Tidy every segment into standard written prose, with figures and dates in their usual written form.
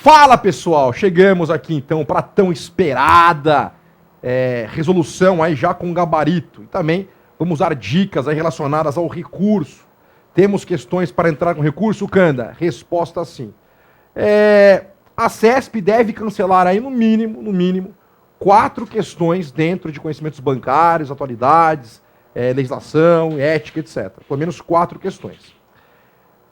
Fala pessoal, chegamos aqui então para a tão esperada resolução aí já com gabarito. E também vamos dar dicas aí relacionadas ao recurso. Temos questões para entrar com recurso, Canda? Resposta sim. A CESP deve cancelar aí no mínimo, 4 questões dentro de conhecimentos bancários, atualidades, legislação, ética, etc. Pelo menos 4 questões.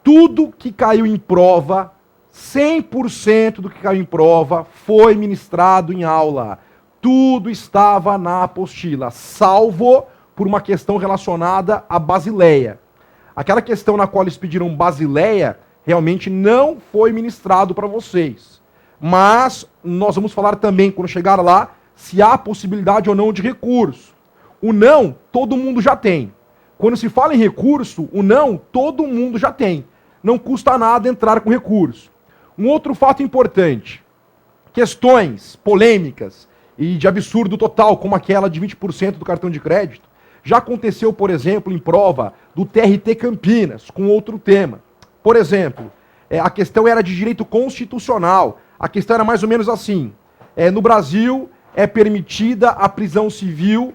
Tudo que caiu em prova, 100% do que caiu em prova foi ministrado em aula. Tudo estava na apostila, salvo por uma questão relacionada à Basileia. Aquela questão na qual eles pediram Basileia, realmente não foi ministrado para vocês. Mas nós vamos falar também, quando chegar lá, se há possibilidade ou não de recurso. O não, todo mundo já tem. Quando se fala em recurso, o não, todo mundo já tem. Não custa nada entrar com recurso. Um outro fato importante, questões polêmicas e de absurdo total, como aquela de 20% do cartão de crédito, já aconteceu, por exemplo, em prova do TRT Campinas, com outro tema. Por exemplo, a questão era de direito constitucional. A questão era mais ou menos assim. No Brasil, é permitida a prisão civil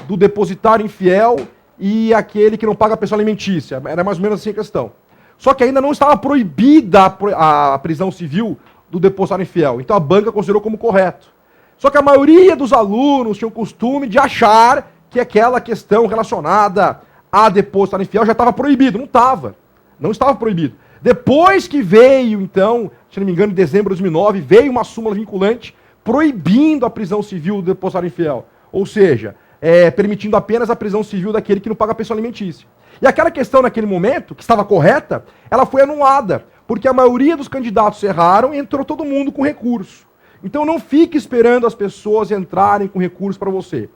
do depositário infiel e aquele que não paga a pensão alimentícia. Era mais ou menos assim a questão. Só que ainda não estava proibida a prisão civil do depositário infiel. Então a banca considerou como correto. Só que a maioria dos alunos tinha o costume de achar que aquela questão relacionada a depositário infiel já estava proibido. Não estava. Não estava proibido. Depois que veio, então, se não me engano, em dezembro de 2009, veio uma súmula vinculante proibindo a prisão civil do depositário infiel. Ou seja, permitindo apenas a prisão civil daquele que não paga a pensão alimentícia. E aquela questão naquele momento, que estava correta, ela foi anulada, porque a maioria dos candidatos erraram e entrou todo mundo com recurso. Então não fique esperando as pessoas entrarem com recurso para você.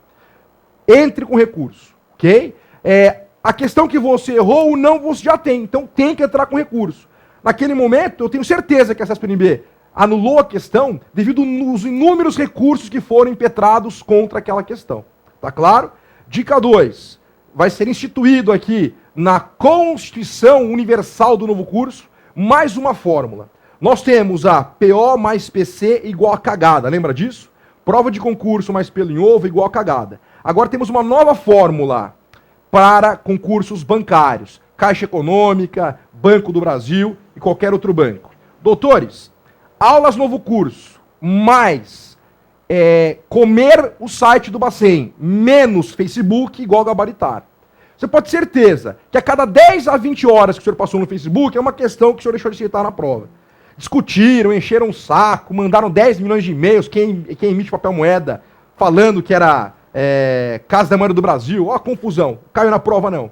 Entre com recurso, ok? A questão que você errou ou não, você já tem, então tem que entrar com recurso. Naquele momento, eu tenho certeza que a CESP-NB anulou a questão devido aos inúmeros recursos que foram impetrados contra aquela questão. Tá claro? Dica 2. Vai ser instituído aqui na Constituição Universal do novo curso mais uma fórmula. Nós temos a PO mais PC igual a cagada, lembra disso? Prova de concurso mais pelo em ovo igual a cagada. Agora temos uma nova fórmula para concursos bancários. Caixa Econômica, Banco do Brasil e qualquer outro banco. Doutores, aulas novo curso mais comer o site do Bacen menos Facebook igual gabaritar. Você pode ter certeza que a cada 10 a 20 horas que o senhor passou no Facebook é uma questão que o senhor deixou de citar na prova. Discutiram, encheram o saco, mandaram 10 milhões de e-mails, quem emite papel moeda, falando que era Casa da Moeda do Brasil. Ó a confusão, caiu na prova não.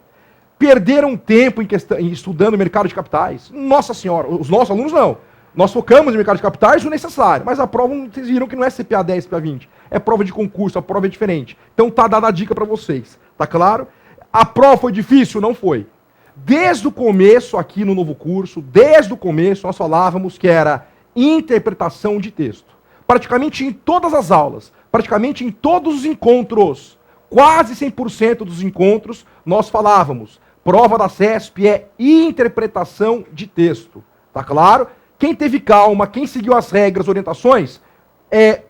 Perderam tempo em estudando mercado de capitais. Nossa senhora, os nossos alunos não. Nós focamos no mercado de capitais o necessário, mas a prova, vocês viram que não é CPA 10, CPA 20, é prova de concurso, a prova é diferente. Então tá dada a dica para vocês, tá claro? A prova foi difícil? Não foi. Desde o começo aqui no novo curso, desde o começo nós falávamos que era interpretação de texto. Praticamente em todas as aulas, praticamente em todos os encontros, quase 100% dos encontros, nós falávamos, prova da CESP é interpretação de texto, tá claro? Quem teve calma, quem seguiu as regras, orientações,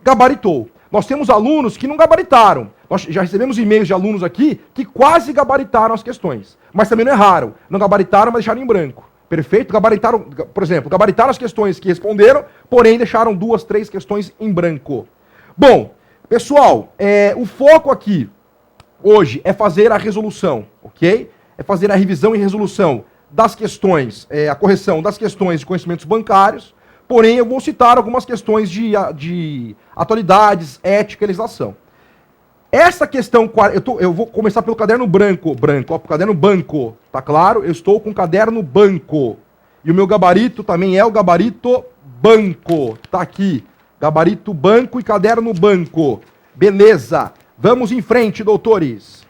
gabaritou. Nós temos alunos que não gabaritaram. Nós já recebemos e-mails de alunos aqui que quase gabaritaram as questões, mas também não erraram. Não gabaritaram, mas deixaram em branco. Perfeito? Gabaritaram, por exemplo, gabaritaram as questões que responderam, porém deixaram 2, 3 questões em branco. Bom, pessoal, o foco aqui hoje é fazer a resolução, ok? É fazer a revisão e resolução das questões, a correção das questões de conhecimentos bancários, porém eu vou citar algumas questões de atualidades, ética e legislação. Essa questão, eu vou começar pelo caderno branco, ó, caderno banco, tá claro? Eu estou com o caderno banco, e o meu gabarito também é o gabarito banco, tá aqui, gabarito banco e caderno banco, beleza, vamos em frente, doutores.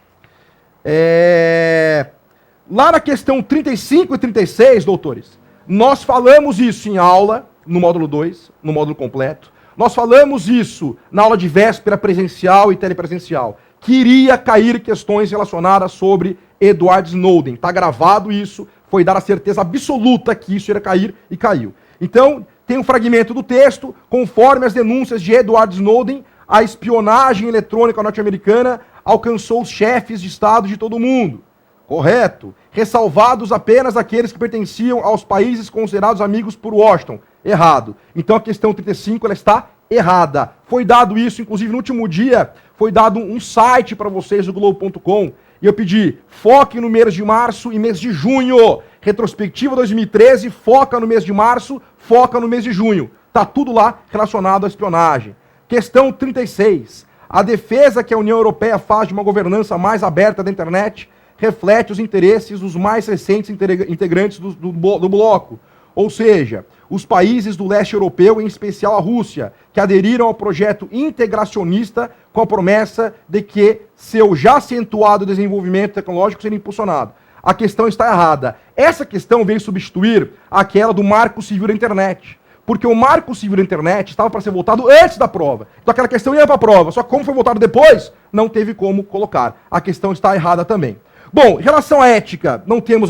Lá na questão 35 e 36, doutores, nós falamos isso em aula, no módulo 2, no módulo completo. Nós falamos isso na aula de véspera presencial e telepresencial, que iria cair questões relacionadas sobre Edward Snowden. Está gravado isso, foi dar a certeza absoluta que isso iria cair e caiu. Então, tem um fragmento do texto, conforme as denúncias de Edward Snowden, a espionagem eletrônica norte-americana alcançou os chefes de Estado de todo o mundo. Correto. Ressalvados apenas aqueles que pertenciam aos países considerados amigos por Washington. Errado. Então a questão 35 ela está errada. Foi dado isso, inclusive no último dia, foi dado um site para vocês do Globo.com, e eu pedi, foque no mês de março e mês de junho. Retrospectiva 2013, foca no mês de março, foca no mês de junho. Tá tudo lá relacionado à espionagem. Questão 36. A defesa que a União Europeia faz de uma governança mais aberta da internet reflete os interesses dos mais recentes integrantes do bloco. Ou seja, os países do leste europeu, em especial a Rússia, que aderiram ao projeto integracionista com a promessa de que seu já acentuado desenvolvimento tecnológico seria impulsionado. A questão está errada. Essa questão veio substituir aquela do Marco Civil da Internet. Porque o Marco Civil da Internet estava para ser votado antes da prova. Então aquela questão ia para a prova. Só que como foi votado depois, não teve como colocar. A questão está errada também. Bom, em relação à ética, não temos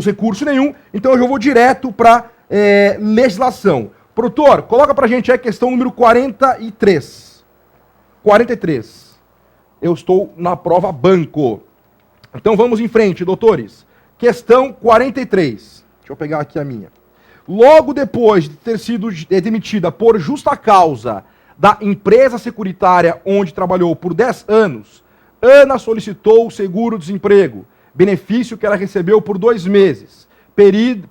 recurso nenhum, então eu já vou direto para legislação. Produtor, coloca para a gente aí a questão número 43. 43. Eu estou na prova banco. Então vamos em frente, doutores. Questão 43. Deixa eu pegar aqui a minha. Logo depois de ter sido demitida por justa causa da empresa securitária onde trabalhou por 10 anos, Ana solicitou o seguro-desemprego, benefício que ela recebeu por 2 meses,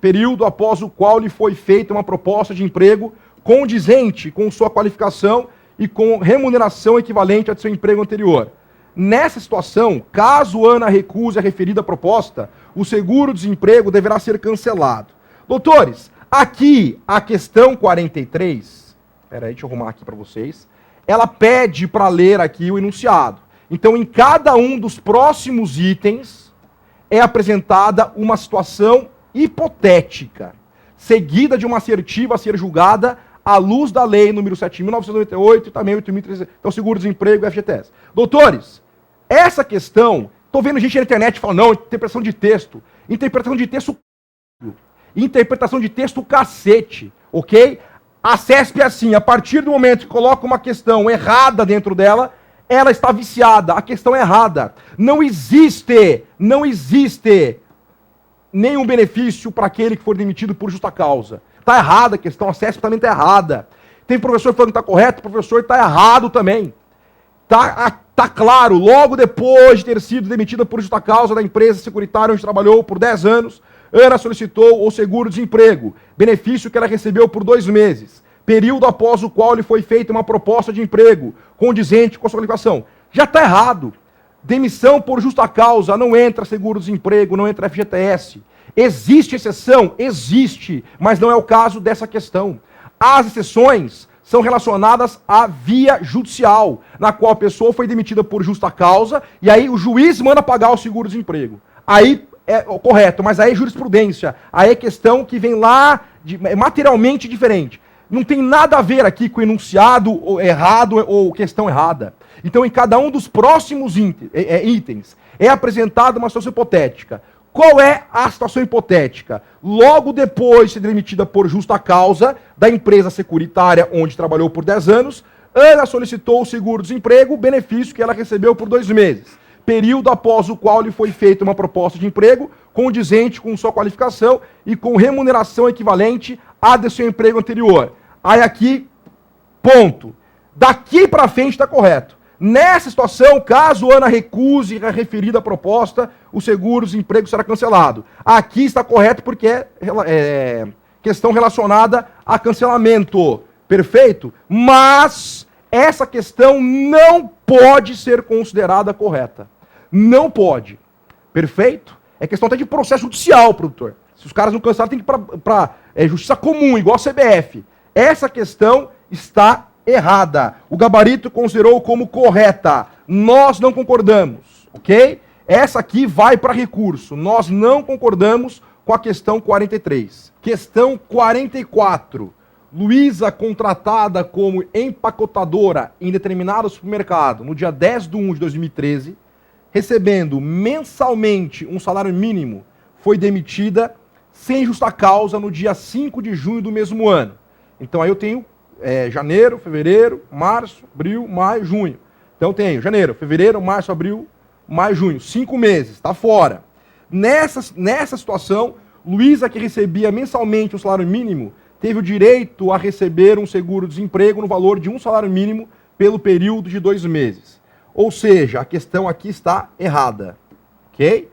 período após o qual lhe foi feita uma proposta de emprego condizente com sua qualificação e com remuneração equivalente a seu emprego anterior. Nessa situação, caso Ana recuse a referida proposta, o seguro-desemprego deverá ser cancelado. Doutores, aqui a questão 43, peraí, deixa eu arrumar aqui para vocês, ela pede para ler aqui o enunciado. Então, em cada um dos próximos itens, é apresentada uma situação hipotética, seguida de uma assertiva a ser julgada à luz da lei número 7.998 e também 8.300, então seguro-desemprego e FGTS. Doutores, essa questão, estou vendo gente na internet falando, não, interpretação de texto cacete, ok? A CESP é assim, a partir do momento que coloca uma questão errada dentro dela, ela está viciada, a questão é errada. Não existe nenhum benefício para aquele que for demitido por justa causa. Está errada a questão, a CESP também está errada. Tem professor falando que está correto, o professor está errado também. Tá claro, logo depois de ter sido demitida por justa causa da empresa securitária onde trabalhou por 10 anos, Ana solicitou o seguro-desemprego, benefício que ela recebeu por 2 meses, período após o qual lhe foi feita uma proposta de emprego, condizente com a sua qualificação. Já está errado. Demissão por justa causa, não entra seguro-desemprego, não entra FGTS. Existe exceção? Existe, mas não é o caso dessa questão. As exceções são relacionadas à via judicial, na qual a pessoa foi demitida por justa causa, e aí o juiz manda pagar o seguro-desemprego. Aí é correto, mas aí é jurisprudência, aí é questão que vem lá materialmente diferente. Não tem nada a ver aqui com enunciado errado ou questão errada. Então, em cada um dos próximos itens, é apresentada uma situação hipotética. Qual é a situação hipotética? Logo depois de ser demitida por justa causa da empresa securitária onde trabalhou por 10 anos, Ana solicitou o seguro-desemprego, benefício que ela recebeu por 2 meses. Período após o qual lhe foi feita uma proposta de emprego condizente com sua qualificação e com remuneração equivalente à de seu emprego anterior. Aí aqui, ponto. Daqui para frente está correto. Nessa situação, caso Ana recuse a referida proposta, o seguro-desemprego será cancelado. Aqui está correto porque é questão relacionada a cancelamento. Perfeito? Mas essa questão não pode ser considerada correta. Não pode. Perfeito? É questão até de processo judicial, produtor. Se os caras não cancelaram, tem que ir para justiça comum, igual a CBF. Essa questão está errada. O gabarito considerou como correta. Nós não concordamos, ok? Essa aqui vai para recurso. Nós não concordamos com a questão 43. Questão 44. Luísa, contratada como empacotadora em determinado supermercado no dia 10/1 de 2013, recebendo mensalmente um salário mínimo, foi demitida sem justa causa no dia 5 de junho do mesmo ano. Então aí eu tenho janeiro, fevereiro, março, abril, maio, junho. Então eu tenho janeiro, fevereiro, março, abril, maio, junho. 5 meses, está fora. Nessa situação, Luísa, que recebia mensalmente um salário mínimo, teve o direito a receber um seguro-desemprego no valor de um salário mínimo pelo período de 2 meses. Ou seja, a questão aqui está errada. Ok?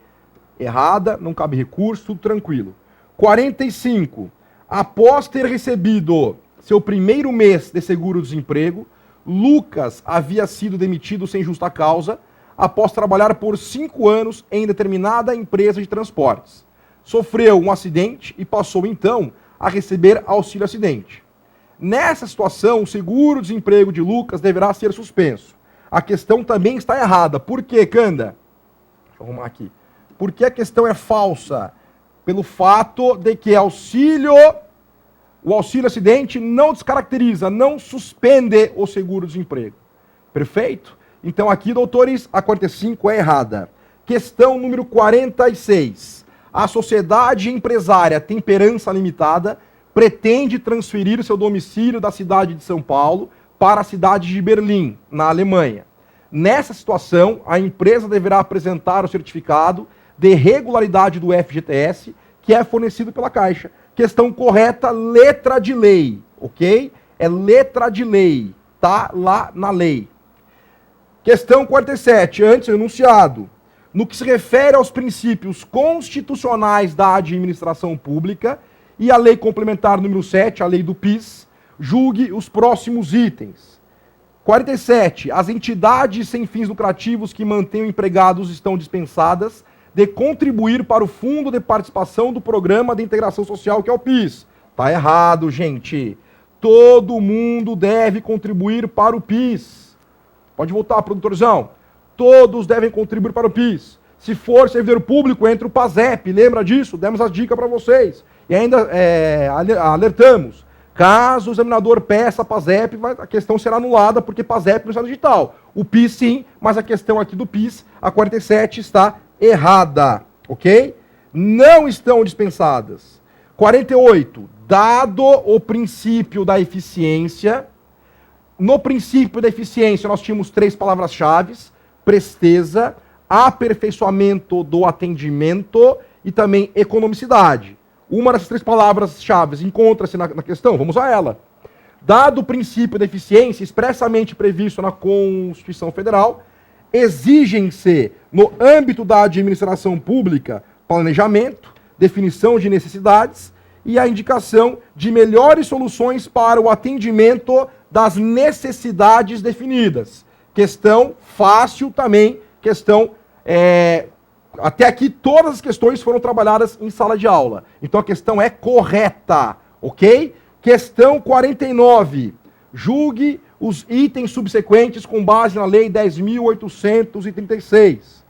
Errada, não cabe recurso, tudo tranquilo. 45. Após ter recebido seu primeiro mês de seguro-desemprego, Lucas havia sido demitido sem justa causa após trabalhar por 5 anos em determinada empresa de transportes. Sofreu um acidente e passou então a receber auxílio-acidente. Nessa situação, o seguro-desemprego de Lucas deverá ser suspenso. A questão também está errada. Por quê, Canda? Deixa eu arrumar aqui. Porque a questão é falsa? Pelo fato de que o auxílio-acidente não descaracteriza, não suspende o seguro-desemprego. Perfeito? Então aqui, doutores, a 45 é errada. Questão número 46. A sociedade empresária Temperança Limitada pretende transferir seu domicílio da cidade de São Paulo para a cidade de Berlim, na Alemanha. Nessa situação, a empresa deverá apresentar o certificado de regularidade do FGTS, que é fornecido pela Caixa. Questão correta, letra de lei, ok? É letra de lei, tá lá na lei. Questão 47, antes enunciado. No que se refere aos princípios constitucionais da administração pública e a lei complementar número 7, a lei do PIS, julgue os próximos itens. 47. As entidades sem fins lucrativos que mantenham empregados estão dispensadas de contribuir para o Fundo de Participação do Programa de Integração Social, que é o PIS. Tá errado, gente. Todo mundo deve contribuir para o PIS. Pode voltar, produtorzão. Todos devem contribuir para o PIS. Se for servidor público, entra o PASEP. Lembra disso? Demos a dica para vocês. E ainda alertamos. Caso o examinador peça PASEP, a questão será anulada, porque PASEP não está digital. O PIS sim, mas a questão aqui do PIS, a 47, está errada. Ok? Não estão dispensadas. 48. Dado o princípio da eficiência, no princípio da eficiência nós tínhamos 3 palavras-chave: presteza, aperfeiçoamento do atendimento e também economicidade. Uma dessas 3 palavras-chave encontra-se na questão, vamos a ela. Dado o princípio da eficiência expressamente previsto na Constituição Federal, exigem-se, no âmbito da administração pública, planejamento, definição de necessidades e a indicação de melhores soluções para o atendimento das necessidades definidas. Questão fácil também, questão... Até aqui todas as questões foram trabalhadas em sala de aula. Então a questão é correta, ok? Questão 49. Julgue os itens subsequentes com base na Lei 10.836.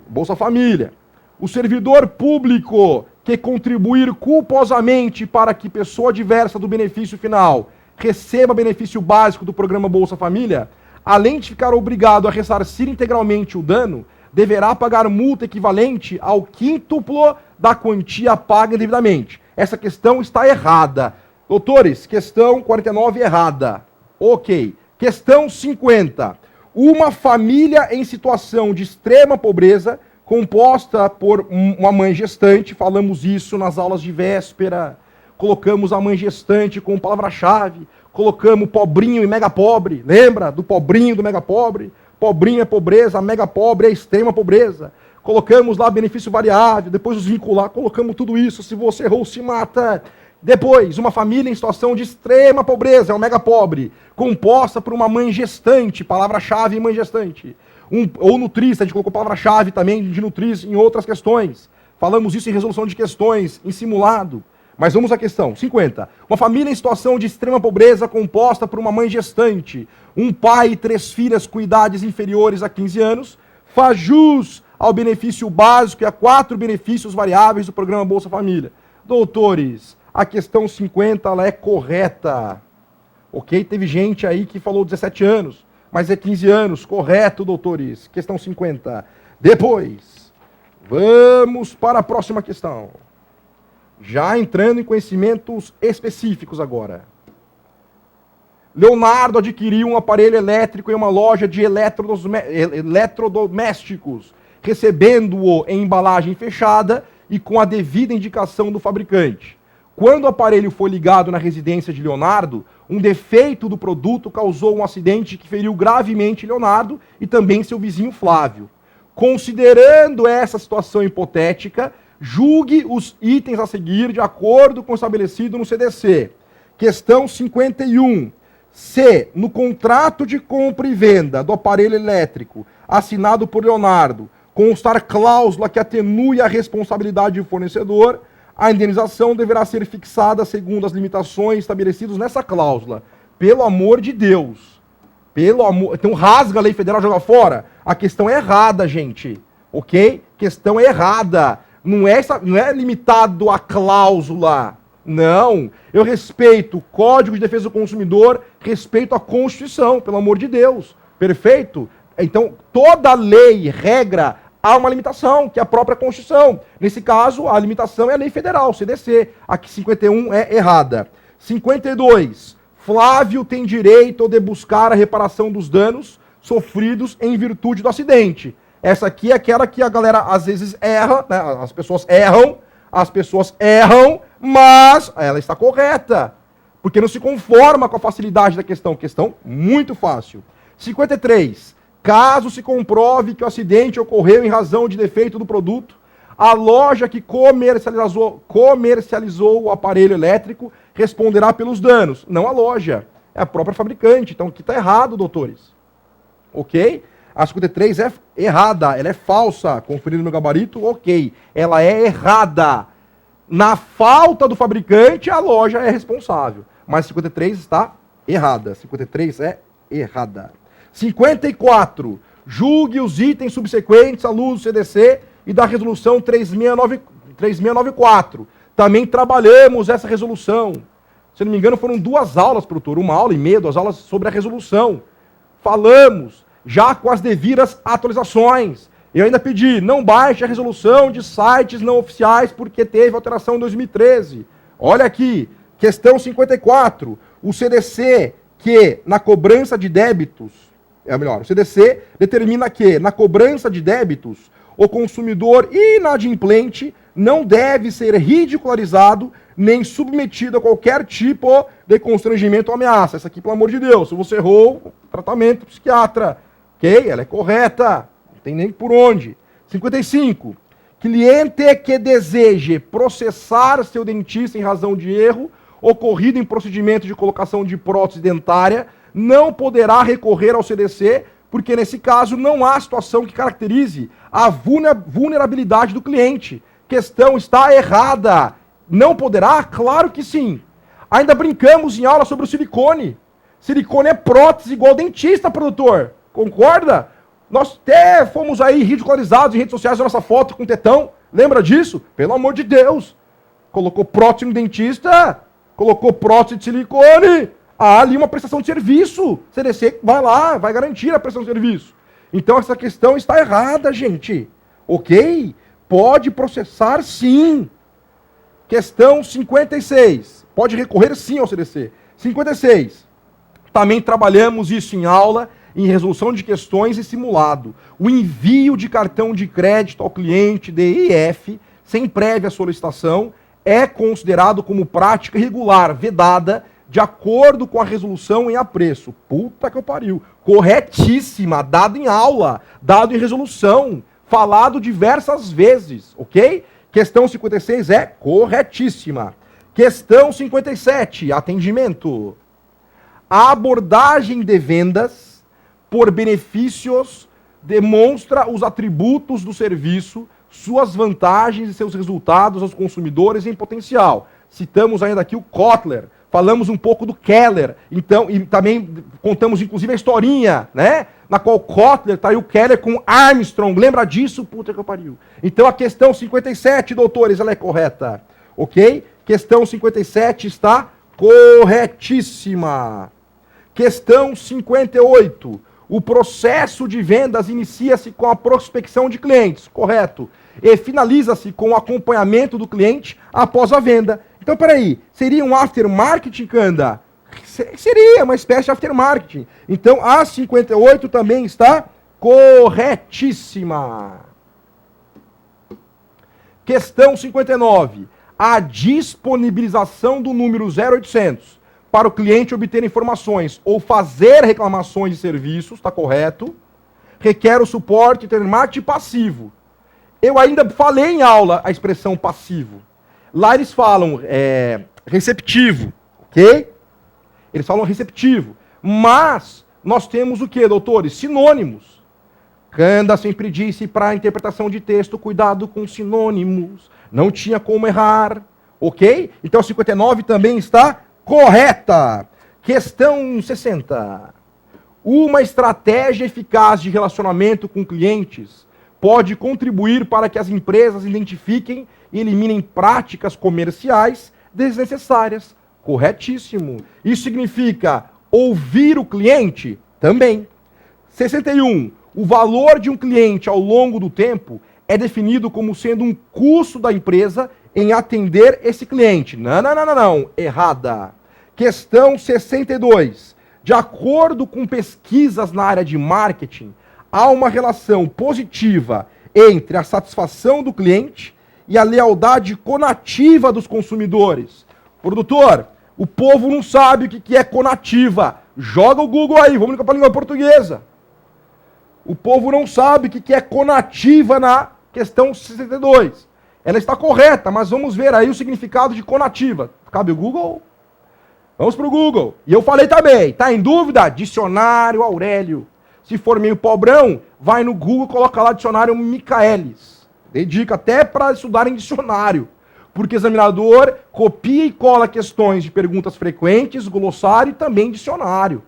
Bolsa Família. O servidor público que contribuir culposamente para que pessoa diversa do benefício final receba benefício básico do programa Bolsa Família, além de ficar obrigado a ressarcir integralmente o dano, deverá pagar multa equivalente ao quíntuplo da quantia paga indevidamente. Essa questão está errada. Doutores, questão 49 errada. Ok. Questão 50. Uma família em situação de extrema pobreza, composta por uma mãe gestante, falamos isso nas aulas de véspera, colocamos a mãe gestante como palavra-chave, colocamos pobrinho e mega pobre, lembra do pobrinho e do mega pobre? Pobrinho é pobreza, mega pobre é extrema pobreza. Colocamos lá benefício variável, depois os vincular, colocamos tudo isso. Se você errou, se mata. Depois, uma família em situação de extrema pobreza, é um mega pobre, composta por uma mãe gestante, palavra-chave mãe gestante. Ou nutrista, a gente colocou palavra-chave também de nutriz em outras questões. Falamos isso em resolução de questões, em simulado. Mas vamos à questão 50. Uma família em situação de extrema pobreza composta por uma mãe gestante, um pai e 3 filhas com idades inferiores a 15 anos, faz jus ao benefício básico e a 4 benefícios variáveis do programa Bolsa Família. Doutores, a questão 50 ela é correta. Ok? Teve gente aí que falou 17 anos, mas é 15 anos. Correto, doutores. Questão 50. Depois, vamos para a próxima questão. Já entrando em conhecimentos específicos agora. Leonardo adquiriu um aparelho elétrico em uma loja de eletrodomésticos, recebendo-o em embalagem fechada e com a devida indicação do fabricante. Quando o aparelho foi ligado na residência de Leonardo, um defeito do produto causou um acidente que feriu gravemente Leonardo e também seu vizinho Flávio. Considerando essa situação hipotética, julgue os itens a seguir de acordo com o estabelecido no CDC. Questão 51. Se, no contrato de compra e venda do aparelho elétrico assinado por Leonardo, constar cláusula que atenue a responsabilidade do fornecedor, a indenização deverá ser fixada segundo as limitações estabelecidas nessa cláusula. Pelo amor de Deus. Pelo amor... Então rasga a lei federal, joga fora. A questão é errada, gente. Ok? Questão é errada. Não é limitado à cláusula. Não. Eu respeito o Código de Defesa do Consumidor, respeito a Constituição, pelo amor de Deus. Perfeito? Então, toda lei, regra, há uma limitação, que é a própria Constituição. Nesse caso, a limitação é a lei federal, CDC. Aqui 51 é errada. 52. Flávio tem direito de buscar a reparação dos danos sofridos em virtude do acidente. Essa aqui é aquela que a galera às vezes erra, né? As pessoas erram, mas ela está correta. Porque não se conforma com a facilidade da questão. Questão muito fácil. 53. Caso se comprove que o acidente ocorreu em razão de defeito do produto, a loja que comercializou o aparelho elétrico responderá pelos danos. Não a loja, é a própria fabricante. Então aqui está errado, doutores. Ok? A 53 é errada, ela é falsa. Conferindo no gabarito, ok. Ela é errada. Na falta do fabricante, a loja é responsável. Mas 53 está errada. 53 é errada. 54. Julgue os itens subsequentes à luz do CDC e da resolução 3694. Também trabalhamos essa resolução. Se não me engano, foram 2 aulas, produtor. 1,5 horas, 2 aulas sobre a resolução. Falamos, já com as devidas atualizações. Eu ainda pedi, não baixe a resolução de sites não oficiais porque teve alteração em 2013. Olha aqui, questão 54. O CDC que na cobrança de débitos, o CDC determina que na cobrança de débitos, o consumidor inadimplente não deve ser ridicularizado nem submetido a qualquer tipo de constrangimento ou ameaça. Essa aqui, pelo amor de Deus, se você errou, tratamento psiquiatra. Ok? Ela é correta. Não tem nem por onde. 55. Cliente que deseje processar seu dentista em razão de erro ocorrido em procedimento de colocação de prótese dentária não poderá recorrer ao CDC, porque nesse caso não há situação que caracterize a vulnerabilidade do cliente. Questão está errada. Não poderá? Claro que sim. Ainda brincamos em aula sobre o silicone. Silicone é prótese igual dentista, produtor. Concorda? Nós até fomos aí ridicularizados em redes sociais a nossa foto com tetão. Lembra disso? Pelo amor de Deus. Colocou prótese no dentista, colocou prótese de silicone. Há ali uma prestação de serviço. CDC vai lá, vai garantir a prestação de serviço. Então essa questão está errada, gente. Ok? Pode processar sim. Questão 56. Pode recorrer sim ao CDC. 56. Também trabalhamos isso em aula, em resolução de questões e simulado. O envio de cartão de crédito ao cliente DIF, sem prévia solicitação, é considerado como prática irregular, vedada, de acordo com a resolução em apreço. Puta que eu pariu. Corretíssima, dado em aula, dado em resolução, falado diversas vezes, ok? Questão 56 é corretíssima. Questão 57, atendimento. A abordagem de vendas por benefícios demonstra os atributos do serviço, suas vantagens e seus resultados aos consumidores em potencial. Citamos ainda aqui o Kotler, falamos um pouco do Keller, então, e também contamos inclusive a historinha, né? Na qual Kotler traiu o Keller com Armstrong, lembra disso? Puta que eu pariu. Então a questão 57, doutores, ela é correta, ok? Questão 57 está corretíssima. Questão 58. O processo de vendas inicia-se com a prospecção de clientes, correto? E finaliza-se com o acompanhamento do cliente após a venda. Então, peraí, seria um aftermarketing, Canda? Seria uma espécie de aftermarketing. Então, a 58 também está corretíssima. Questão 59. A disponibilização do número 0800 para o cliente obter informações ou fazer reclamações de serviços, está correto, requer o suporte de telemarketing passivo. Eu ainda falei em aula a expressão passivo. Lá eles falam receptivo, ok? Eles falam receptivo. Mas nós temos o quê, doutores? Sinônimos. Canda sempre disse para a interpretação de texto, cuidado com sinônimos. Não tinha como errar, ok? Então 59 também está correta. Questão 60. Uma estratégia eficaz de relacionamento com clientes pode contribuir para que as empresas identifiquem e eliminem práticas comerciais desnecessárias. Corretíssimo. Isso significa ouvir o cliente? Também. 61. O valor de um cliente ao longo do tempo é definido como sendo um custo da empresa em atender esse cliente. Não. Errada. Questão 62. De acordo com pesquisas na área de marketing, há uma relação positiva entre a satisfação do cliente e a lealdade conativa dos consumidores. Produtor, o povo não sabe o que é conativa. Joga o Google aí, vamos ligar para a língua portuguesa. O povo não sabe o que é conativa na questão 62. Ela está correta, mas vamos ver aí o significado de conativa. Cabe o Google? Vamos para o Google. E eu falei também, tá em dúvida? Dicionário Aurélio. Se for meio pobrão, vai no Google e coloca lá dicionário Michaelis. Dedica até para estudar em dicionário. Porque o examinador copia e cola questões de perguntas frequentes, glossário e também dicionário.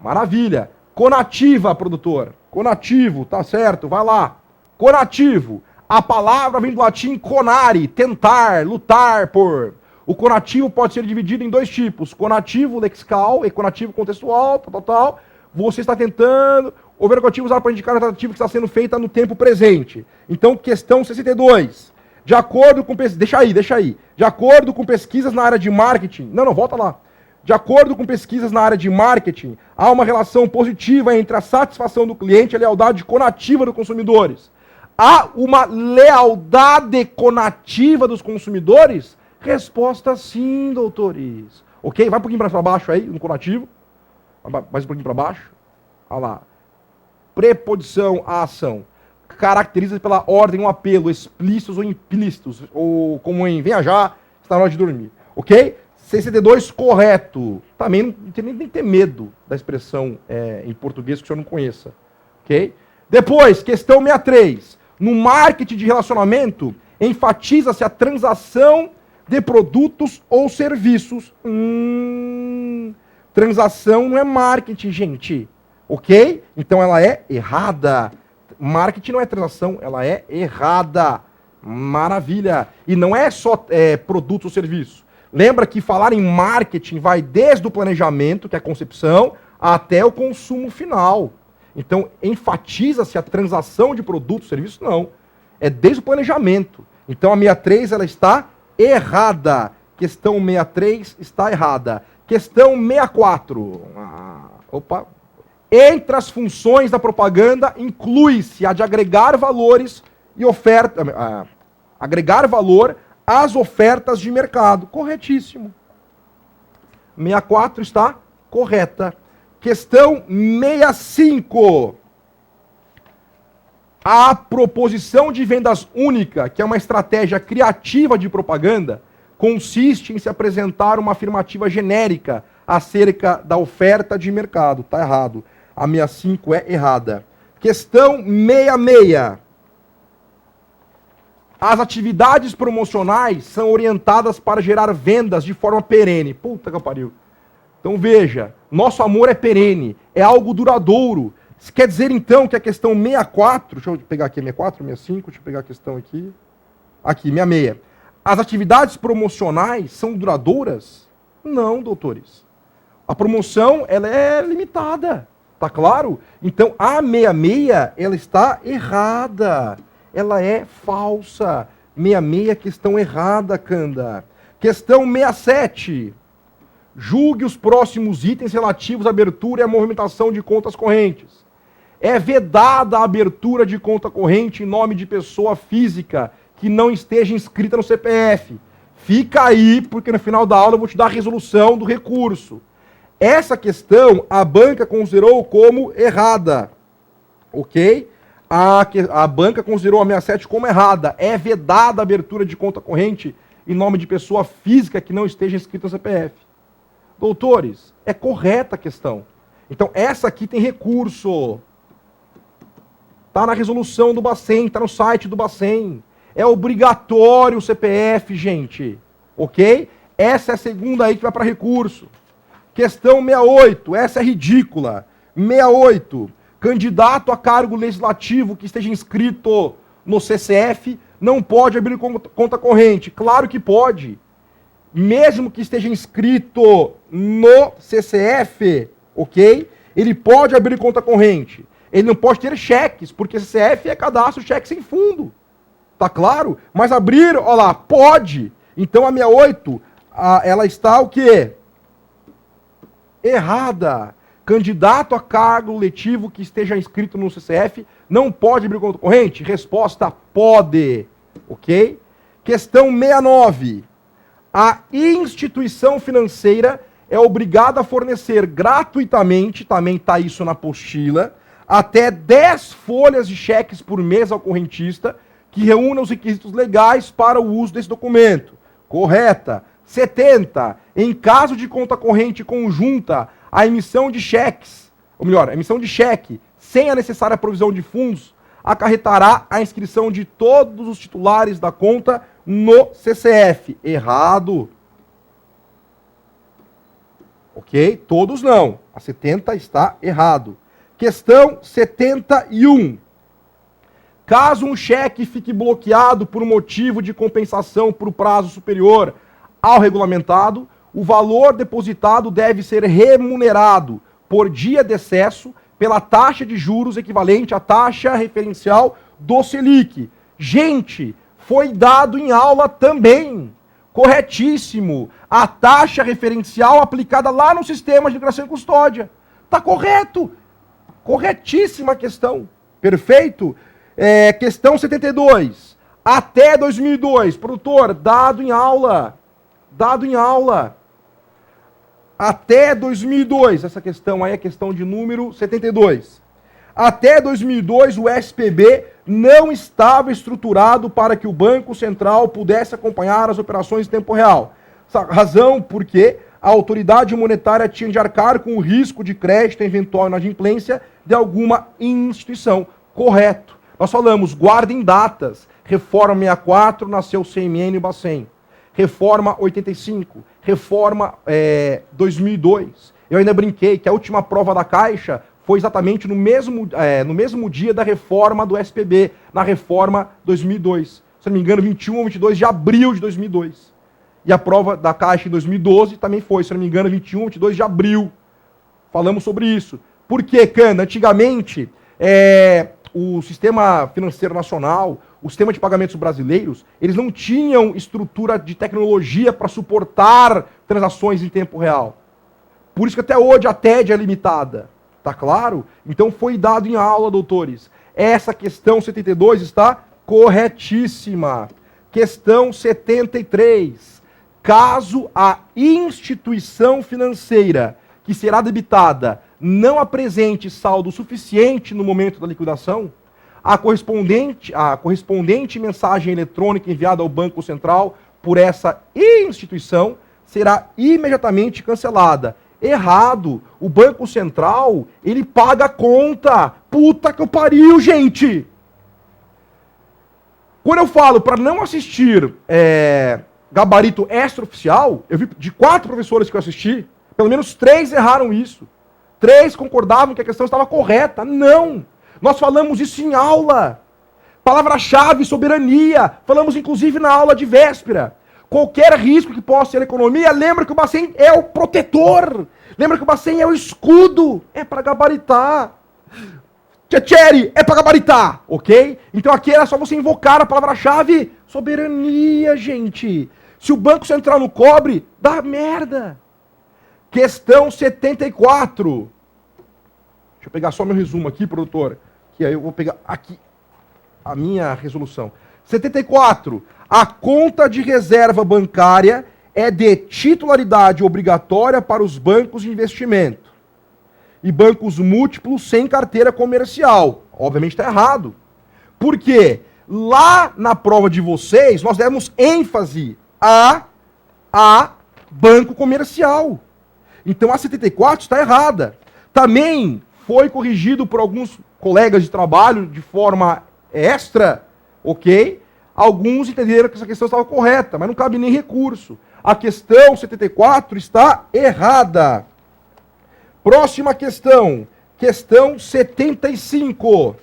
Maravilha. Conativa, produtor. Conativo, tá certo, vai lá. Conativo. A palavra vem do latim conare, tentar, lutar por. O conativo pode ser dividido em dois tipos. Conativo lexical e conativo contextual, tal. Você está tentando. O verbo conativo usado para indicar a tentativa que está sendo feita no tempo presente. Então, questão 62. De acordo com... Deixa aí. De acordo com pesquisas na área de marketing... Não, volta lá. De acordo com pesquisas na área de marketing, há uma relação positiva entre a satisfação do cliente e a lealdade conativa dos consumidores. Há uma lealdade conativa dos consumidores? Resposta sim, doutores. Ok? Vai um pouquinho para baixo aí, no conativo. Mais um pouquinho para baixo. Olha lá. Preposição à ação. Caracteriza pela ordem um apelo, explícitos ou implícitos. Ou como em venha já, está na hora de dormir. Ok? 62, correto. Também não tem nem ter medo da expressão em português que o senhor não conheça. Ok? Depois, questão 63. No marketing de relacionamento, enfatiza-se a transação de produtos ou serviços. Transação não é marketing, gente. Ok? Então ela é errada. Marketing não é transação, ela é errada. Maravilha. E não é só produto ou serviço. Lembra que falar em marketing vai desde o planejamento, que é a concepção, até o consumo final. Então, enfatiza-se a transação de produto ou serviço? Não. É desde o planejamento. Então, a 63 ela está errada. Questão 63 está errada. Questão 64. Entre as funções da propaganda, inclui-se a de agregar valores e oferta, agregar valor às ofertas de mercado. Corretíssimo. 64 está correta. Questão 65. A proposição de vendas única, que é uma estratégia criativa de propaganda, consiste em se apresentar uma afirmativa genérica acerca da oferta de mercado. Está errado. A 65 é errada. Questão 66. As atividades promocionais são orientadas para gerar vendas de forma perene. Puta que pariu. Então veja, nosso amor é perene, é algo duradouro. Isso quer dizer então que a questão 64, deixa eu pegar aqui 64, 65, deixa eu pegar a questão aqui. Aqui, 66. As atividades promocionais são duradouras? Não, doutores. A promoção, ela é limitada. Tá claro? Então, a 66, ela está errada. Ela é falsa. 66, questão errada, Canda. Questão 67. Julgue os próximos itens relativos à abertura e à movimentação de contas correntes. É vedada a abertura de conta corrente em nome de pessoa física que não esteja inscrita no CPF. Fica aí, porque no final da aula eu vou te dar a resolução do recurso. Essa questão a banca considerou como errada. Ok? A banca considerou a 67 como errada. É vedada a abertura de conta corrente em nome de pessoa física que não esteja inscrita no CPF. Doutores, é correta a questão. Então, essa aqui tem recurso. Está na resolução do Bacen, está no site do Bacen. É obrigatório o CPF, gente. Ok? Essa é a segunda aí que vai para recurso. Questão 68, essa é ridícula. 68. Candidato a cargo legislativo que esteja inscrito no CCF não pode abrir conta corrente. Claro que pode. Mesmo que esteja inscrito no CCF, ok? Ele pode abrir conta corrente. Ele não pode ter cheques, porque CCF é cadastro cheque sem fundo. Tá claro? Mas abrir, ó lá, pode. Então a 68, ela está o quê? Errada. Candidato a cargo letivo que esteja inscrito no CCF não pode abrir conta corrente? Resposta: pode. Ok? Questão 69. A instituição financeira é obrigada a fornecer gratuitamente, também está isso na apostila, até 10 folhas de cheques por mês ao correntista que reúnam os requisitos legais para o uso desse documento. Correta. 70. Em caso de conta corrente conjunta, a emissão de cheques, ou melhor, a emissão de cheque sem a necessária provisão de fundos acarretará a inscrição de todos os titulares da conta no CCF. Errado. Ok? Todos não. A 70 está errado. Questão 71. Caso um cheque fique bloqueado por motivo de compensação por prazo superior ao regulamentado, o valor depositado deve ser remunerado por dia de excesso pela taxa de juros equivalente à taxa referencial do Selic. Gente, foi dado em aula também. Corretíssimo. A taxa referencial aplicada lá no sistema de liquidação e custódia. Tá correto. Corretíssima a questão. Perfeito? Questão 72. Até 2002. Produtor, dado em aula. Dado em aula. Até 2002. Essa questão aí é a questão de número 72. Até 2002, o SPB não estava estruturado para que o Banco Central pudesse acompanhar as operações em tempo real. Razão porque a autoridade monetária tinha de arcar com o risco de crédito eventual inadimplência de alguma instituição. Correto. Nós falamos, guardem datas. Reforma 64, nasceu CMN e Bacen. Reforma 85, reforma 2002. Eu ainda brinquei que a última prova da Caixa foi exatamente no mesmo dia da reforma do SPB, na reforma 2002. Se não me engano, 21 ou 22 de abril de 2002. E a prova da Caixa em 2012 também foi, se não me engano, 21 ou 22 de abril. Falamos sobre isso. Por quê, Cana? Antigamente, o sistema financeiro nacional, o sistema de pagamentos brasileiros, eles não tinham estrutura de tecnologia para suportar transações em tempo real. Por isso que até hoje a TED é limitada. Tá claro? Então foi dado em aula, doutores. Essa questão 72 está corretíssima. Questão 73. Caso a instituição financeira que será debitada não apresente saldo suficiente no momento da liquidação, a correspondente mensagem eletrônica enviada ao Banco Central por essa instituição será imediatamente cancelada. Errado. O Banco Central, ele paga a conta. Puta que eu pariu, gente! Quando eu falo para não assistir gabarito extraoficial, eu vi de 4 professores que eu assisti, pelo menos 3 erraram isso. 3 concordavam que a questão estava correta. Não! Nós falamos isso em aula. Palavra-chave, soberania. Falamos inclusive na aula de véspera. Qualquer risco que possa ter a economia, lembra que o Bacen é o protetor. Lembra que o Bacen é o escudo. É para gabaritar. Tchetcheri, é para gabaritar. Ok? Então aqui era só você invocar a palavra-chave soberania, gente. Se o Banco Central não cobre, dá merda. Questão 74. Deixa eu pegar só meu resumo aqui, produtor, que aí eu vou pegar aqui a minha resolução. 74. A conta de reserva bancária é de titularidade obrigatória para os bancos de investimento e bancos múltiplos sem carteira comercial. Obviamente está errado. Por quê? Lá na prova de vocês, nós demos ênfase a banco comercial. Então a 74 está errada. Também foi corrigido por alguns colegas de trabalho de forma extra, ok? Alguns entenderam que essa questão estava correta, mas não cabe nem recurso. A questão 74 está errada. Próxima questão. Questão 75.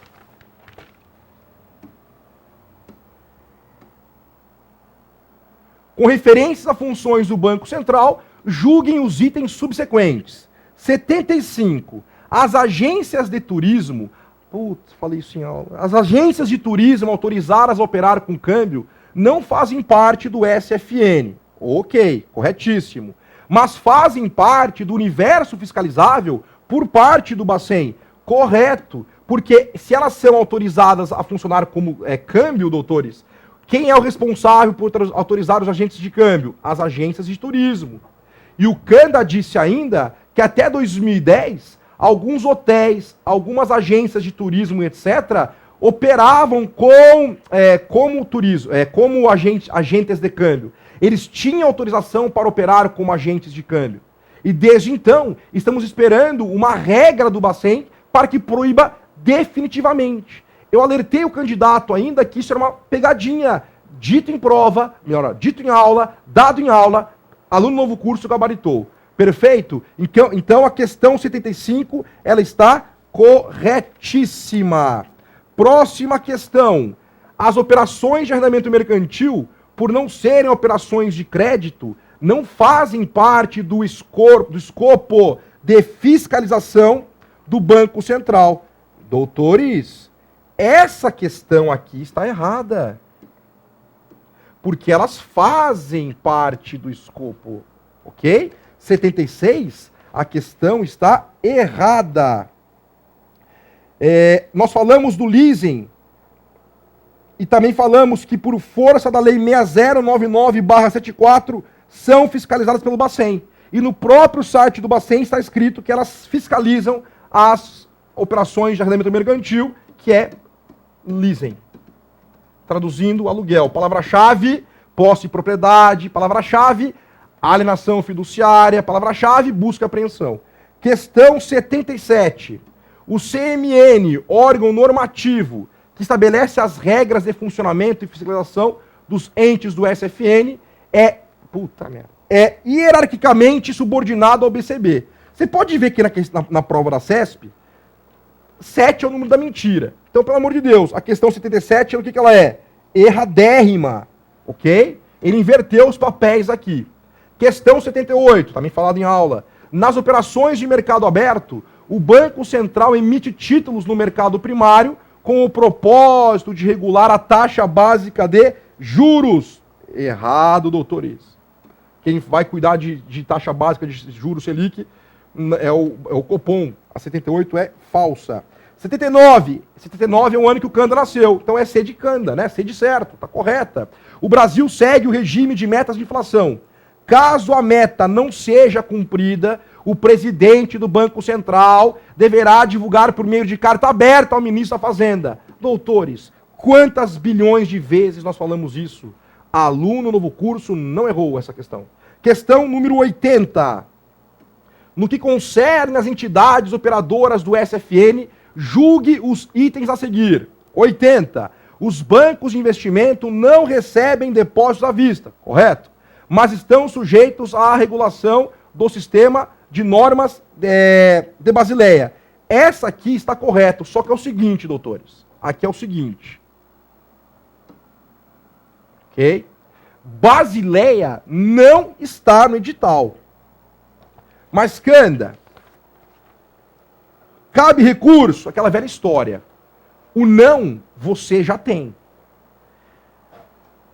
Com referências a funções do Banco Central, julguem os itens subsequentes. 75. As agências de turismo... Putz, falei isso em aula. As agências de turismo autorizadas a operar com câmbio não fazem parte do SFN. Ok, corretíssimo. Mas fazem parte do universo fiscalizável por parte do Bacen. Correto. Porque se elas são autorizadas a funcionar como câmbio, doutores, quem é o responsável por autorizar os agentes de câmbio? As agências de turismo. E o Canda disse ainda que até 2010, alguns hotéis, algumas agências de turismo, etc., operavam como turismo, como agentes de câmbio. Eles tinham autorização para operar como agentes de câmbio. E desde então, estamos esperando uma regra do Bacen para que proíba definitivamente. Eu alertei o candidato ainda que isso era uma pegadinha. Dito em prova, melhor, dito em aula, dado em aula, aluno novo curso gabaritou. Perfeito? Então a questão 75, ela está corretíssima. Próxima questão. As operações de arrendamento mercantil, por não serem operações de crédito, não fazem parte do escopo de fiscalização do Banco Central. Doutores, essa questão aqui está errada. Porque elas fazem parte do escopo, ok? 76, a questão está errada. Nós falamos do leasing e também falamos que por força da lei 6099/74 são fiscalizadas pelo Bacen. E no próprio site do Bacen está escrito que elas fiscalizam as operações de arrendamento mercantil, que é leasing. Traduzindo, aluguel. Palavra-chave, posse e propriedade. Palavra-chave, alienação fiduciária. Palavra-chave, busca e apreensão. Questão 77. O CMN, órgão normativo, que estabelece as regras de funcionamento e fiscalização dos entes do SFN, é hierarquicamente subordinado ao BCB. Você pode ver que na prova da CESP, 7 é o número da mentira. Então, pelo amor de Deus, a questão 77, o que ela é? Erradérrima, ok? Ele inverteu os papéis aqui. Questão 78, também falado em aula. Nas operações de mercado aberto, o Banco Central emite títulos no mercado primário com o propósito de regular a taxa básica de juros. Errado, doutores. Quem vai cuidar de taxa básica de juros Selic é o Copom. A 78 é falsa. 79 é o ano que o Canda nasceu. Então é C de Canda, né? C de certo, tá correta. O Brasil segue o regime de metas de inflação. Caso a meta não seja cumprida, o presidente do Banco Central deverá divulgar por meio de carta aberta ao ministro da Fazenda. Doutores, quantas bilhões de vezes nós falamos isso? Aluno novo curso não errou essa questão. Questão número 80. No que concerne as entidades operadoras do SFN, julgue os itens a seguir. 80. Os bancos de investimento não recebem depósitos à vista, correto? Mas estão sujeitos à regulação do sistema de normas de Basileia. Essa aqui está correta, só que é o seguinte, doutores. Aqui é o seguinte. Ok? Basileia não está no edital. Mas, Canda, cabe recurso? Aquela velha história. O não, você já tem.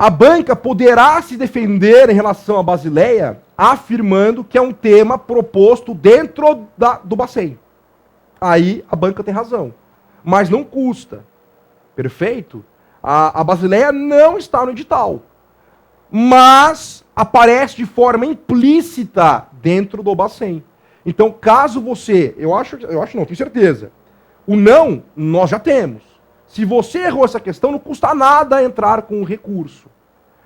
A banca poderá se defender em relação à Basileia afirmando que é um tema proposto dentro do Bacen. Aí a banca tem razão. Mas não custa. Perfeito? A Basileia não está no edital. Mas aparece de forma implícita dentro do Bacen. Então, caso você... Eu acho não, tenho certeza. O não, nós já temos. Se você errou essa questão, não custa nada entrar com o recurso.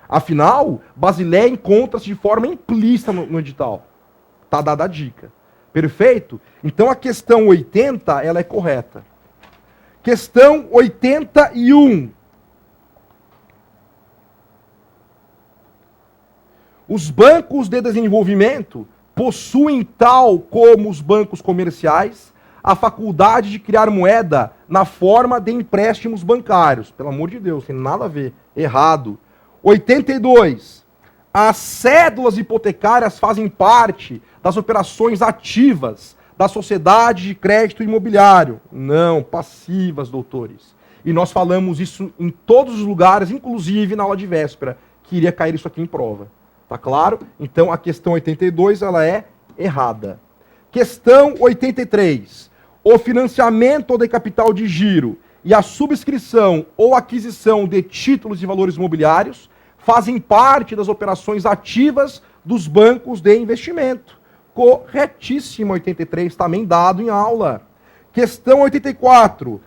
Afinal, Basileia encontra-se de forma implícita no edital. Tá dada a dica. Perfeito? Então a questão 80, ela é correta. Questão 81. Os bancos de desenvolvimento possuem, tal como os bancos comerciais, a faculdade de criar moeda na forma de empréstimos bancários. Pelo amor de Deus, tem nada a ver. Errado. 82. As cédulas hipotecárias fazem parte das operações ativas da sociedade de crédito imobiliário. Não, passivas, doutores. E nós falamos isso em todos os lugares, inclusive na aula de véspera, que iria cair isso aqui em prova. Tá claro? Então a questão 82 ela é errada. Questão 83. O financiamento de capital de giro e a subscrição ou aquisição de títulos de valores imobiliários fazem parte das operações ativas dos bancos de investimento. Corretíssimo, 83, também dado em aula. Questão 84.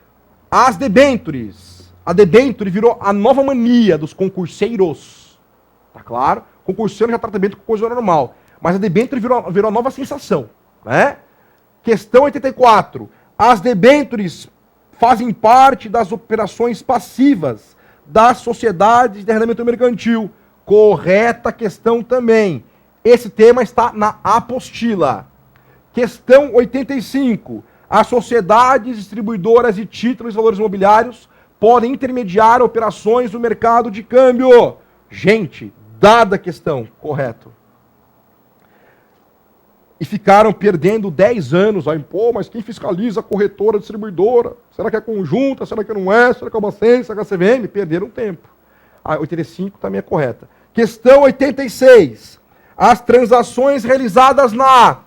As debêntures. A debenture virou a nova mania dos concurseiros. Tá claro? Concurseiro já trata debênture com coisa normal. Mas a debênture virou a nova sensação. Né? Questão 84. As debêntures fazem parte das operações passivas das sociedades de arrendamento mercantil. Correta questão também. Esse tema está na apostila. Questão 85. As sociedades distribuidoras de títulos e valores imobiliários podem intermediar operações no mercado de câmbio. Gente, dada a questão. Correto. E ficaram perdendo 10 anos. Aí, pô, mas quem fiscaliza a corretora, a distribuidora? Será que é conjunta? Será que não é? Será que é uma Bacen? Será que é a CVM? Perderam tempo. A 85 também é correta. Questão 86. As transações realizadas na...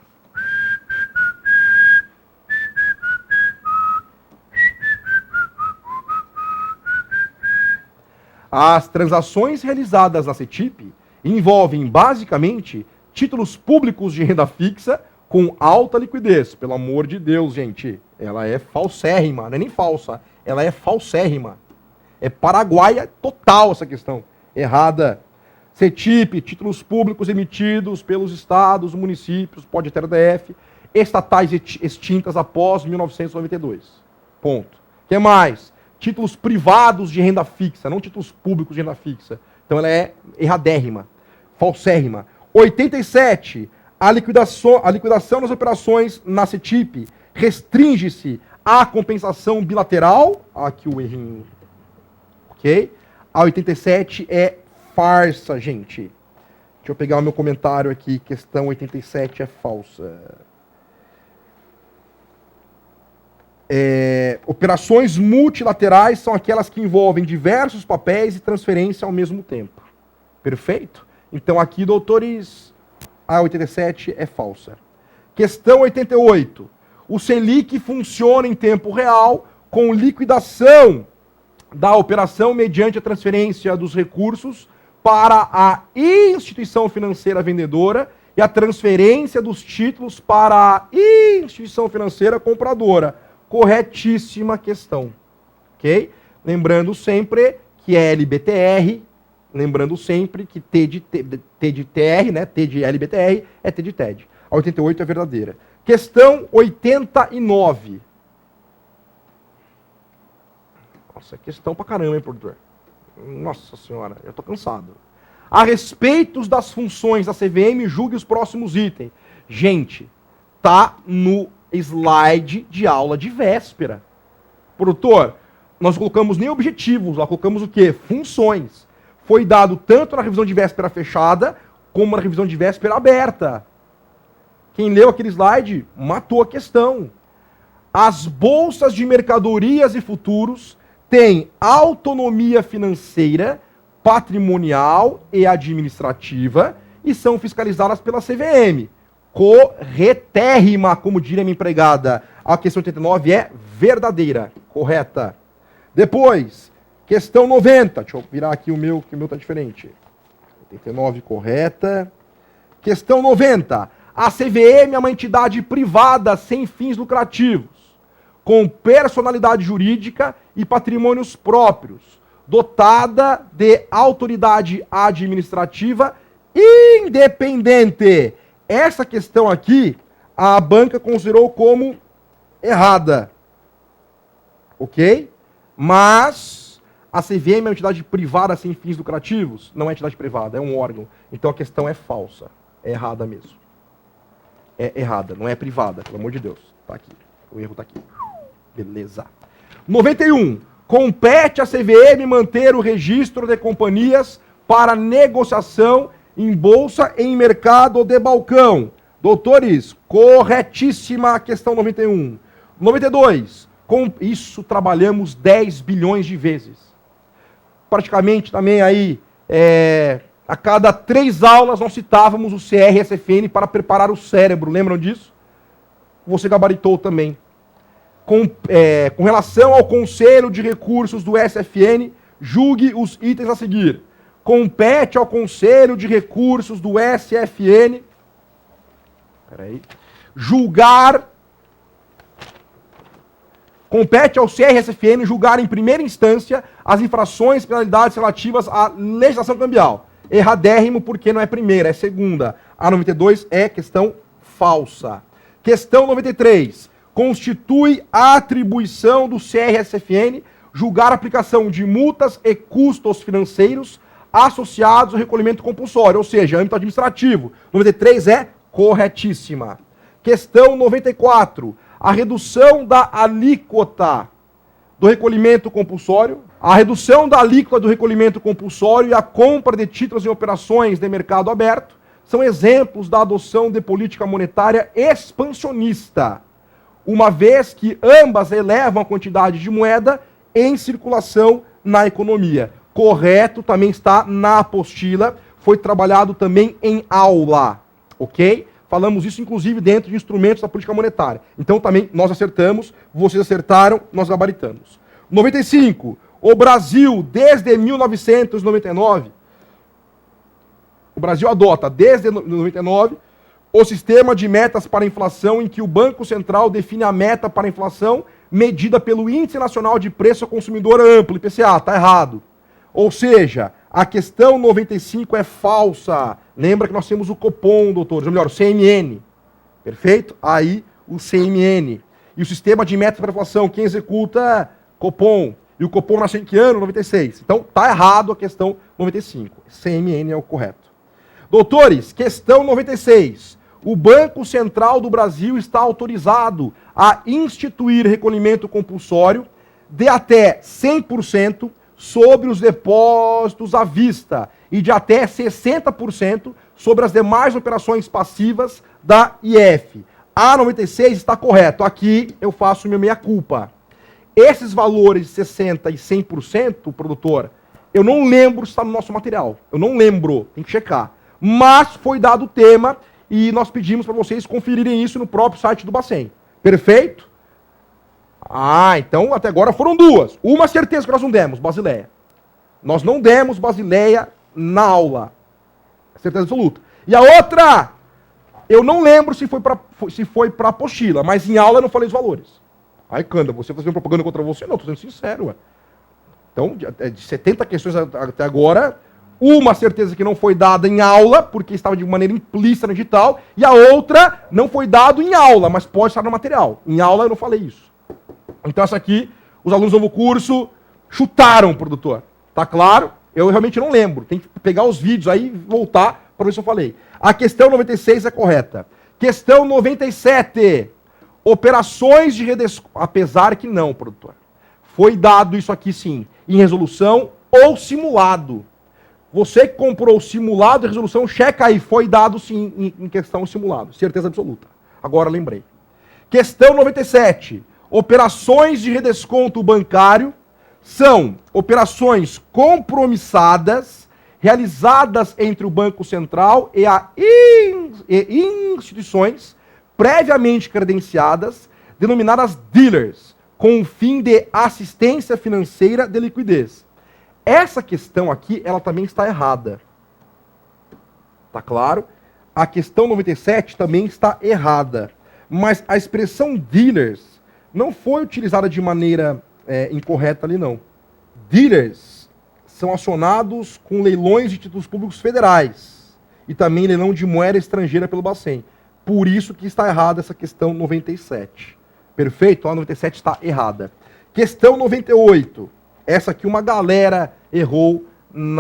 As transações realizadas na CETIP envolvem, basicamente, títulos públicos de renda fixa com alta liquidez. Pelo amor de Deus, gente. Ela é falsérrima. Não é nem falsa. Ela é falsérrima. É paraguaia total essa questão. Errada. CETIP, títulos públicos emitidos pelos estados, municípios, pode ter DF, estatais extintas após 1992. Ponto. O que mais? Títulos privados de renda fixa, não títulos públicos de renda fixa. Então ela é erradérrima, falsérrima. 87. A liquidação das operações na CETIP restringe-se à compensação bilateral. Aqui o errinho. Ok? A 87 é farsa, gente. Deixa eu pegar o meu comentário aqui. Questão 87 é falsa. Operações multilaterais são aquelas que envolvem diversos papéis e transferência ao mesmo tempo. Perfeito? Então aqui, doutores, a 87 é falsa. Questão 88. O Selic funciona em tempo real com liquidação da operação mediante a transferência dos recursos para a instituição financeira vendedora e a transferência dos títulos para a instituição financeira compradora. Corretíssima questão. Ok? Lembrando sempre que LBTR, lembrando sempre que T de TR, né? T de LBTR é T de TED. A 88 é verdadeira. Questão 89. Nossa, é questão pra caramba, hein, produtor? Nossa senhora, eu tô cansado. A respeito das funções da CVM, julgue os próximos itens. Gente, tá no slide de aula de véspera. Produtor, nós colocamos nem objetivos, nós colocamos o quê? Funções. Foi dado tanto na revisão de véspera fechada, como na revisão de véspera aberta. Quem leu aquele slide matou a questão. As bolsas de mercadorias e futuros têm autonomia financeira, patrimonial e administrativa e são fiscalizadas pela CVM. Corretérrima, como diria minha empregada. A questão 89 é verdadeira, correta. Depois, questão 90. Deixa eu virar aqui o meu, que o meu está diferente. 89, correta. Questão 90. A CVM é uma entidade privada sem fins lucrativos, com personalidade jurídica e patrimônios próprios, dotada de autoridade administrativa independente. Essa questão aqui, a banca considerou como errada. Ok? Mas a CVM é uma entidade privada sem fins lucrativos? Não é entidade privada, é um órgão. Então a questão é falsa. É errada mesmo. É errada, não é privada, pelo amor de Deus. Tá aqui. O erro tá aqui. Beleza. 91. Compete à CVM manter o registro de companhias para negociação em bolsa em mercado de balcão. Doutores, corretíssima a questão 91. 92. Com isso trabalhamos 10 bilhões de vezes. Praticamente também aí, a cada 3 aulas nós citávamos o CR-SFN para preparar o cérebro. Lembram disso? Você gabaritou também. Com relação ao Conselho de Recursos do SFN, julgue os itens a seguir. Compete ao Conselho de Recursos do SFN julgar. Compete ao CRSFN julgar em primeira instância as infrações e penalidades relativas à legislação cambial. Erradérrimo porque não é primeira, é segunda. A 92 é questão falsa. Questão 93. Constitui a atribuição do CRSFN julgar a aplicação de multas e custos financeiros associados ao recolhimento compulsório, ou seja, âmbito administrativo. 93 é corretíssima. Questão 94. A redução da alíquota do recolhimento compulsório. A redução da alíquota do recolhimento compulsório e a compra de títulos em operações de mercado aberto são exemplos da adoção de política monetária expansionista, uma vez que ambas elevam a quantidade de moeda em circulação na economia. Correto, também está na apostila, foi trabalhado também em aula, ok? Falamos isso, inclusive, dentro de instrumentos da política monetária. Então, também, nós acertamos, vocês acertaram, nós gabaritamos. 95. O Brasil, desde 1999, o Brasil adota, desde 1999, o sistema de metas para a inflação, em que o Banco Central define a meta para a inflação medida pelo Índice Nacional de Preço ao Consumidor Amplo, IPCA. Está errado. Ou seja, a questão 95 é falsa. Lembra que nós temos o Copom, doutores, ou melhor, o CMN. Perfeito? Aí, o CMN. E o sistema de metas para a inflação, quem executa é Copom. E o Copom nasceu em que ano? 96. Então, está errado a questão 95. CMN é o correto. Doutores, questão 96. O Banco Central do Brasil está autorizado a instituir recolhimento compulsório de até 100% sobre os depósitos à vista e de até 60% sobre as demais operações passivas da IF. A 96 está correto. Aqui eu faço minha meia-culpa. Esses valores de 60% e 100%, produtor, eu não lembro se está no nosso material. Eu não lembro, tem que checar. Mas foi dado o tema e nós pedimos para vocês conferirem isso no próprio site do Bacen. Perfeito? Ah, então até agora foram duas. Uma certeza que nós não demos, Basileia. Nós não demos Basileia na aula. Certeza absoluta. E a outra, eu não lembro se foi para apostila, mas em aula eu não falei os valores. Ai, Canda, você fazendo propaganda contra você? Não, estou sendo sincero. Ué. Então, de 70 questões até agora, uma certeza que não foi dada em aula, porque estava de maneira implícita no edital, e a outra não foi dado em aula, mas pode estar no material. Em aula eu não falei isso. Então essa aqui, os alunos do novo curso chutaram, produtor. Tá claro? Eu realmente não lembro. Tem que pegar os vídeos aí e voltar para ver se eu falei. A questão 96 é correta. Questão 97. Operações de redesconto. Apesar que não, produtor. Foi dado isso aqui sim, em resolução ou simulado. Você que comprou o simulado e resolução, checa aí. Foi dado sim em questão simulado. Certeza absoluta. Agora lembrei. Questão 97. Operações de redesconto bancário são operações compromissadas realizadas entre o Banco Central e instituições previamente credenciadas, denominadas dealers, com o fim de assistência financeira de liquidez. Essa questão aqui, ela também está errada. Tá claro? A questão 97 também está errada. Mas a expressão dealers não foi utilizada de maneira incorreta ali, não. Dealers são acionados com leilões de títulos públicos federais e também leilão de moeda estrangeira pelo Bacen. Por isso que está errada essa questão 97. Perfeito? A 97 está errada. Questão 98. Essa aqui uma galera errou no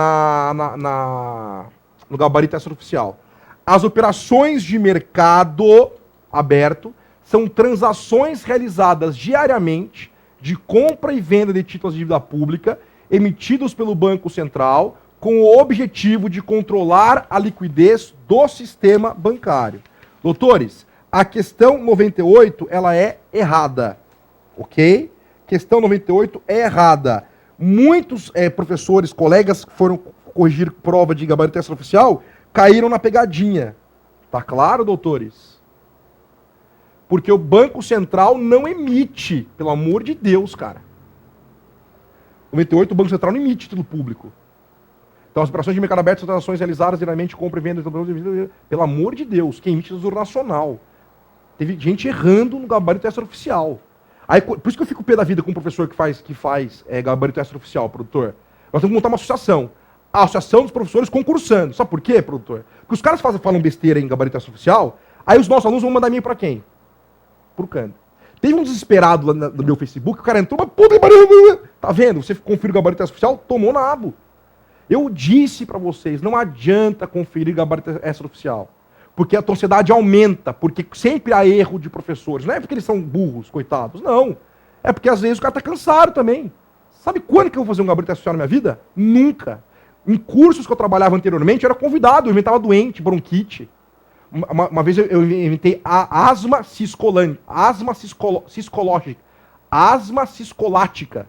gabarito extraoficial. As operações de mercado aberto são transações realizadas diariamente de compra e venda de títulos de dívida pública emitidos pelo Banco Central com o objetivo de controlar a liquidez do sistema bancário. Doutores, a questão 98, ela é errada, ok? Questão 98 é errada. Muitos professores, colegas que foram corrigir prova de gabarito extraoficial, caíram na pegadinha. Tá claro, doutores? Porque o Banco Central não emite, pelo amor de Deus, cara. 98, o Banco Central não emite título público. Então, as operações de mercado aberto são transações realizadas diariamente, compra e venda. Pelo amor de Deus, quem emite é o Tesouro Nacional. Teve gente errando no gabarito extraoficial. Aí, por isso que eu fico pé da vida com um professor que faz gabarito extraoficial, produtor. Nós temos que montar uma associação. A Associação dos Professores Concursantes. Sabe por quê, produtor? Porque os caras falam besteira em gabarito extraoficial, aí os nossos alunos vão mandar e-mail pra quem? Pro Cândido. Teve um desesperado lá no meu Facebook, o cara entrou, mas puta que pariu, tá vendo? Você confere o gabarito extraoficial, tomou na abo. Eu disse pra vocês, não adianta conferir gabarito extraoficial. Porque a torcedade aumenta, porque sempre há erro de professores. Não é porque eles são burros, coitados, não. É porque às vezes o cara tá cansado também. Sabe quando que eu vou fazer um gabarito extraoficial na minha vida? Nunca. Em cursos que eu trabalhava anteriormente, eu era convidado, eu inventava doente, bronquite. Uma vez eu inventei a asma ciscolante, asma ciscológica, asma ciscolática.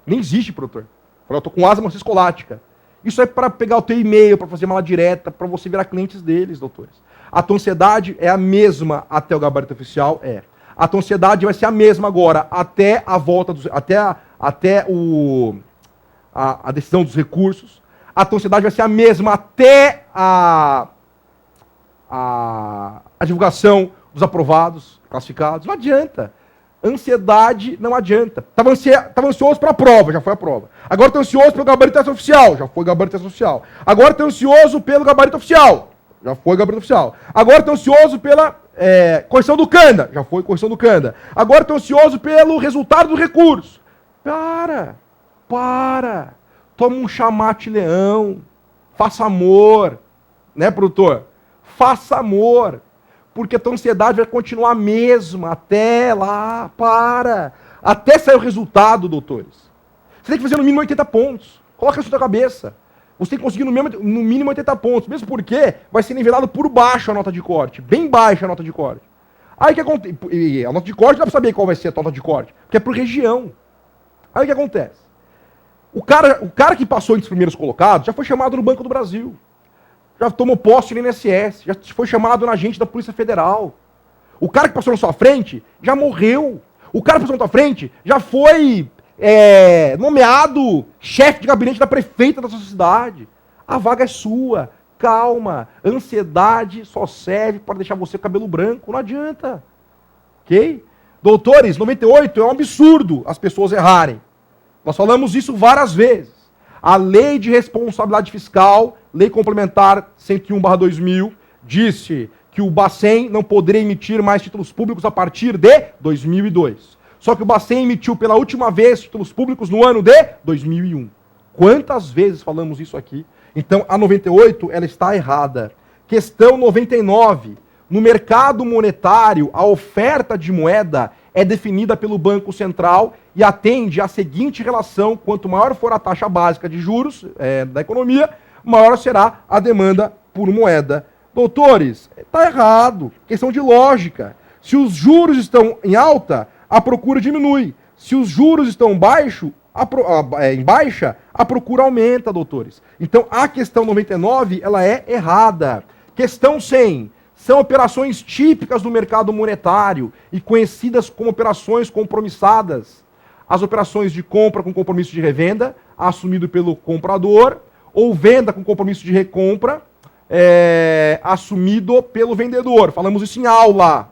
Nem existe, produtor. Eu tô com asma ciscolática. Isso é para pegar o teu e-mail, para fazer mala direta, para você virar clientes deles, doutores. A tua ansiedade é a mesma até o gabarito oficial? É. A tua ansiedade vai ser a mesma agora, até a volta dos, até a decisão dos recursos. A tua ansiedade vai ser a mesma até a divulgação dos aprovados, classificados. Não adianta. Ansiedade não adianta. Tava ansioso para a prova, já foi a prova. Agora estou ansioso pelo gabarito oficial, já foi o gabarito oficial. Agora estou ansioso pelo gabarito oficial, já foi o gabarito oficial. Agora estou ansioso pela correção do Canda, já foi correção do Canda. Agora estou ansioso pelo resultado do recurso. Para. Toma um chamate leão. Faça amor. Né, produtor? Faça amor. Porque a tua ansiedade vai continuar a mesma até lá, até sair o resultado, doutores. Você tem que fazer no mínimo 80 pontos. Coloca isso na tua cabeça. Você tem que conseguir no mínimo 80 pontos, mesmo porque vai ser nivelado por baixo a nota de corte, bem baixa a nota de corte. Aí o que acontece? E a nota de corte dá para saber qual vai ser a nota de corte, porque é por região. Aí o que acontece? O cara que passou entre os primeiros colocados já foi chamado no Banco do Brasil. Já tomou posse no INSS, já foi chamado na agente da Polícia Federal. O cara que passou na sua frente já morreu. O cara que passou na sua frente já foi nomeado chefe de gabinete da prefeita da sua cidade. A vaga é sua. Calma. Ansiedade só serve para deixar você com cabelo branco. Não adianta. Ok? Doutores, 98 é um absurdo as pessoas errarem. Nós falamos isso várias vezes. A Lei de Responsabilidade Fiscal, Lei Complementar 101/2000, disse que o Bacen não poderia emitir mais títulos públicos a partir de 2002. Só que o Bacen emitiu pela última vez títulos públicos no ano de 2001. Quantas vezes falamos isso aqui? Então, a 98, ela está errada. Questão 99. No mercado monetário, a oferta de moeda é definida pelo Banco Central e atende à seguinte relação: quanto maior for a taxa básica de juros da economia, maior será a demanda por moeda. Doutores, está errado. Questão de lógica. Se os juros estão em alta, a procura diminui. Se os juros estão baixos, em baixa, a procura aumenta, doutores. Então, a questão 99, ela é errada. Questão 100. São operações típicas do mercado monetário e conhecidas como operações compromissadas. As operações de compra com compromisso de revenda, assumido pelo comprador, ou venda com compromisso de recompra, assumido pelo vendedor. Falamos isso em aula.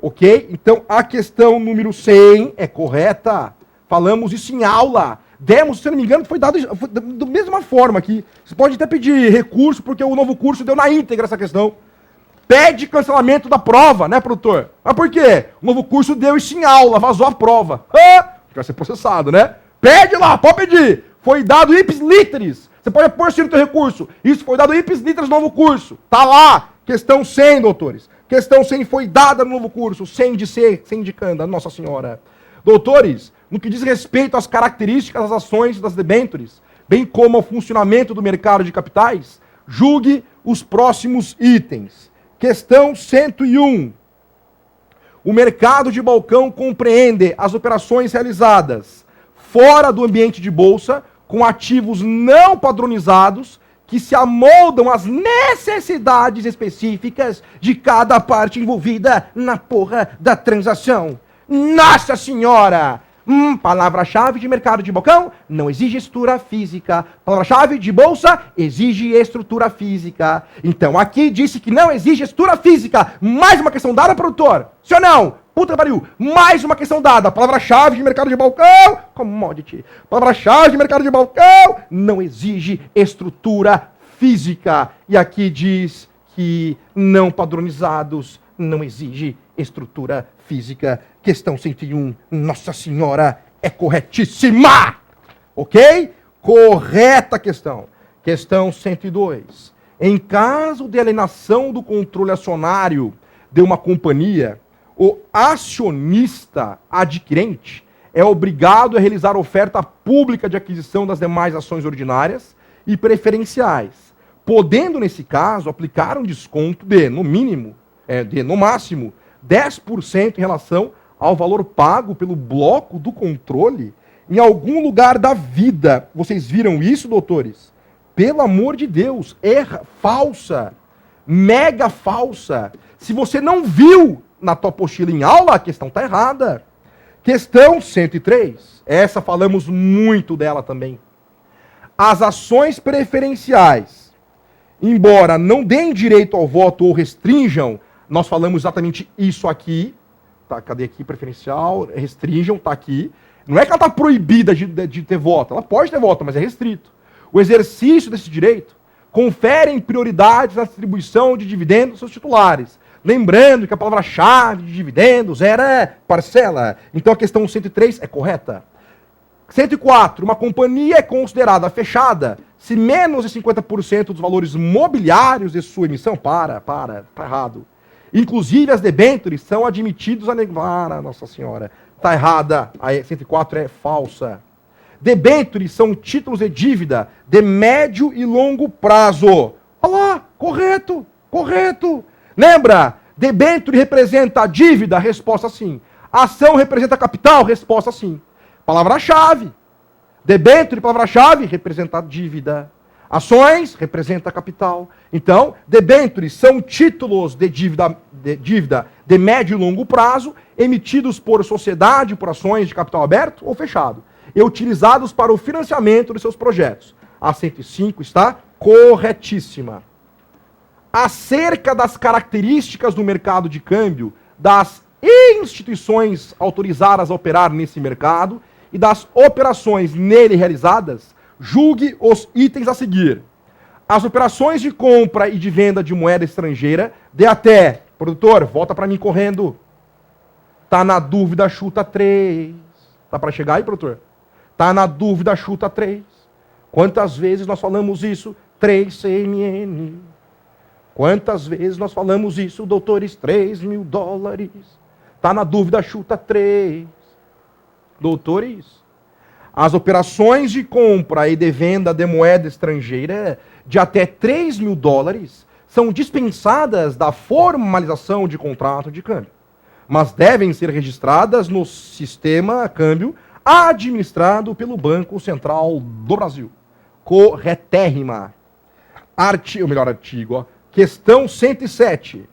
Ok? Então, a questão número 100 é correta. Falamos isso em aula. Demos, se eu não me engano, foi dado da mesma forma aqui. Você pode até pedir recurso, porque o novo curso deu na íntegra essa questão. Pede cancelamento da prova, né, produtor? Mas por quê? O novo curso deu isso em aula, vazou a prova. Vai ser processado, né? Pede lá, pode pedir. Foi dado ipsis literis. Você pode pôr sim no teu recurso. Isso foi dado ipsis literis no novo curso. Tá lá. Questão 100, doutores. Questão 100 foi dada no novo curso. 100 de C, 100 de Canda, Nossa Senhora. Doutores, no que diz respeito às características das ações das debêntures, bem como ao funcionamento do mercado de capitais, julgue os próximos itens. Questão 101. O mercado de balcão compreende as operações realizadas fora do ambiente de bolsa, com ativos não padronizados, que se amoldam às necessidades específicas de cada parte envolvida na porra da transação. Nossa Senhora! Palavra-chave de mercado de balcão não exige estrutura física. Palavra-chave de bolsa exige estrutura física. Então, aqui disse que não exige estrutura física. Mais uma questão dada, produtor? Sim ou não? Puta que pariu. Mais uma questão dada. Palavra-chave de mercado de balcão, commodity. Palavra-chave de mercado de balcão não exige estrutura física. E aqui diz que não padronizados não exige estrutura física. Questão 101, Nossa Senhora, é corretíssima! Ok? Correta questão. Questão 102. Em caso de alienação do controle acionário de uma companhia, o acionista adquirente é obrigado a realizar oferta pública de aquisição das demais ações ordinárias e preferenciais, podendo, nesse caso, aplicar um desconto de, no máximo, 10% em relação ao valor pago pelo bloco do controle em algum lugar da vida. Vocês viram isso, doutores? Pelo amor de Deus, falsa, mega falsa. Se você não viu na tua apostila em aula, a questão está errada. Questão 103, essa falamos muito dela também. As ações preferenciais, embora não deem direito ao voto ou restringam, nós falamos exatamente isso aqui. Tá, cadê aqui? Preferencial, restringam, tá aqui. Não é que ela está proibida de ter voto. Ela pode ter voto, mas é restrito. O exercício desse direito confere prioridade na distribuição de dividendos aos seus titulares. Lembrando que a palavra-chave de dividendos era parcela. Então a questão 103 é correta. 104. Uma companhia é considerada fechada se menos de 50% dos valores mobiliários de sua emissão... Tá errado. Inclusive, as debêntures são admitidos a negar. Nossa Senhora, está errada. A 104 é falsa. Debêntures são títulos de dívida de médio e longo prazo. Olha lá, correto. Lembra? Debênture representa a dívida? Resposta sim. Ação representa capital? Resposta sim. Palavra-chave. Debênture, palavra-chave, representa a dívida. Ações representa capital. Então, debêntures são títulos de dívida de médio e longo prazo, emitidos por sociedade, por ações de capital aberto ou fechado, e utilizados para o financiamento de seus projetos. A 105 está corretíssima. Acerca das características do mercado de câmbio, das instituições autorizadas a operar nesse mercado e das operações nele realizadas, julgue os itens a seguir. As operações de compra e de venda de moeda estrangeira, de até... Produtor, volta para mim correndo. Tá na dúvida, chuta 3. Tá para chegar aí, produtor? Tá na dúvida, chuta 3. Quantas vezes nós falamos isso? 3 CMN. Quantas vezes nós falamos isso, doutores? 3 mil dólares. Tá na dúvida, chuta 3. Doutores, as operações de compra e de venda de moeda estrangeira de até 3 mil dólares são dispensadas da formalização de contrato de câmbio, mas devem ser registradas no sistema câmbio administrado pelo Banco Central do Brasil. Corretérrima. O melhor artigo, ó. Questão 107.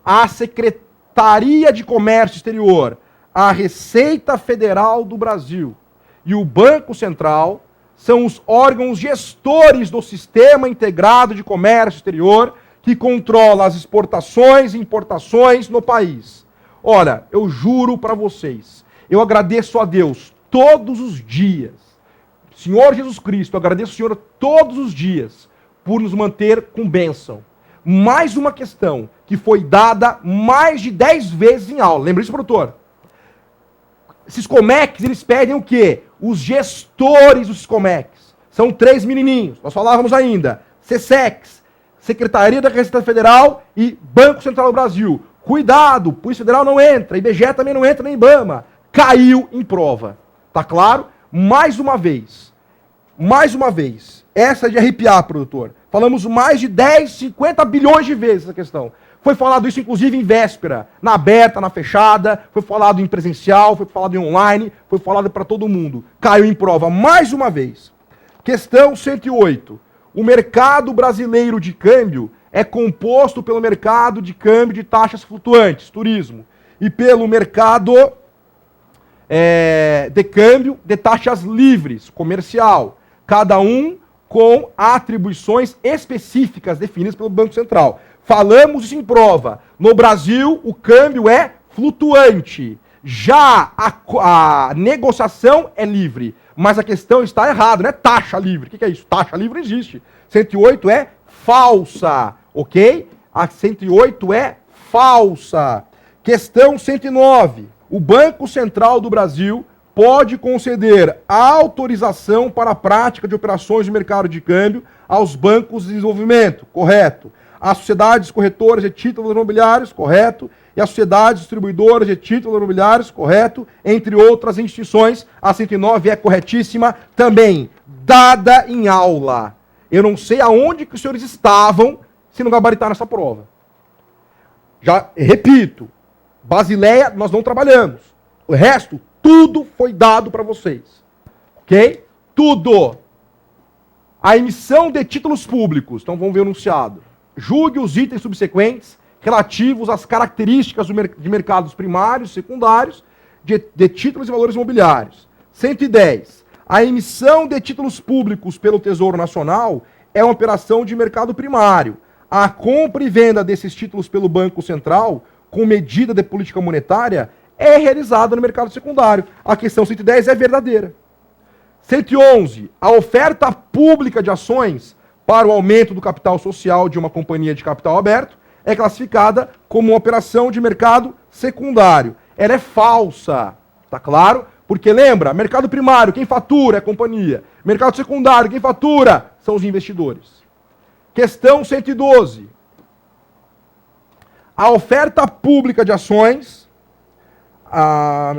A Secretaria de Comércio Exterior, a Receita Federal do Brasil e o Banco Central são os órgãos gestores do Sistema Integrado de Comércio Exterior que controla as exportações e importações no país. Olha, eu juro para vocês, eu agradeço a Deus todos os dias. Senhor Jesus Cristo, eu agradeço ao Senhor todos os dias por nos manter com bênção. Mais uma questão que foi dada mais de 10 vezes em aula. Lembra isso, produtor? Esses Comex, eles pedem o quê? Os gestores dos Comex. São 3 menininhos. Nós falávamos ainda. SESEX, Secretaria da Receita Federal e Banco Central do Brasil. Cuidado, Polícia Federal não entra, IBGE também não entra, nem IBAMA. Caiu em prova. Tá claro? Mais uma vez. Essa é de arrepiar, produtor. Falamos mais de 10, 50 bilhões de vezes essa questão. Foi falado isso, inclusive, em véspera. Na aberta, na fechada. Foi falado em presencial, foi falado em online. Foi falado para todo mundo. Caiu em prova mais uma vez. Questão 108. O mercado brasileiro de câmbio é composto pelo mercado de câmbio de taxas flutuantes, turismo, e pelo mercado de câmbio de taxas livres, comercial. Cada um com atribuições específicas definidas pelo Banco Central. Falamos isso em prova. No Brasil, o câmbio é flutuante. Já a negociação é livre. Mas a questão está errada, não é taxa livre. O que é isso? Taxa livre não existe. 108 é falsa, ok? A 108 é falsa. Questão 109. O Banco Central do Brasil pode conceder autorização para a prática de operações de mercado de câmbio aos bancos de desenvolvimento, correto. Às sociedades corretoras de títulos imobiliários, correto. E às sociedades distribuidoras de títulos imobiliários, correto. Entre outras instituições, a 109 é corretíssima também, dada em aula. Eu não sei aonde que os senhores estavam se não gabaritaram essa prova. Já repito, Basileia nós não trabalhamos. O resto, tudo foi dado para vocês. Ok? Tudo. A emissão de títulos públicos. Então vamos ver o enunciado. Julgue os itens subsequentes relativos às características de mercados primários e secundários de títulos e valores imobiliários. 110. A emissão de títulos públicos pelo Tesouro Nacional é uma operação de mercado primário. A compra e venda desses títulos pelo Banco Central, com medida de política monetária, é realizada no mercado secundário. A questão 110 é verdadeira. 111. A oferta pública de ações para o aumento do capital social de uma companhia de capital aberto é classificada como uma operação de mercado secundário. Ela é falsa, tá claro? Porque lembra, mercado primário, quem fatura é a companhia. Mercado secundário, quem fatura são os investidores. Questão 112. A oferta pública de ações... A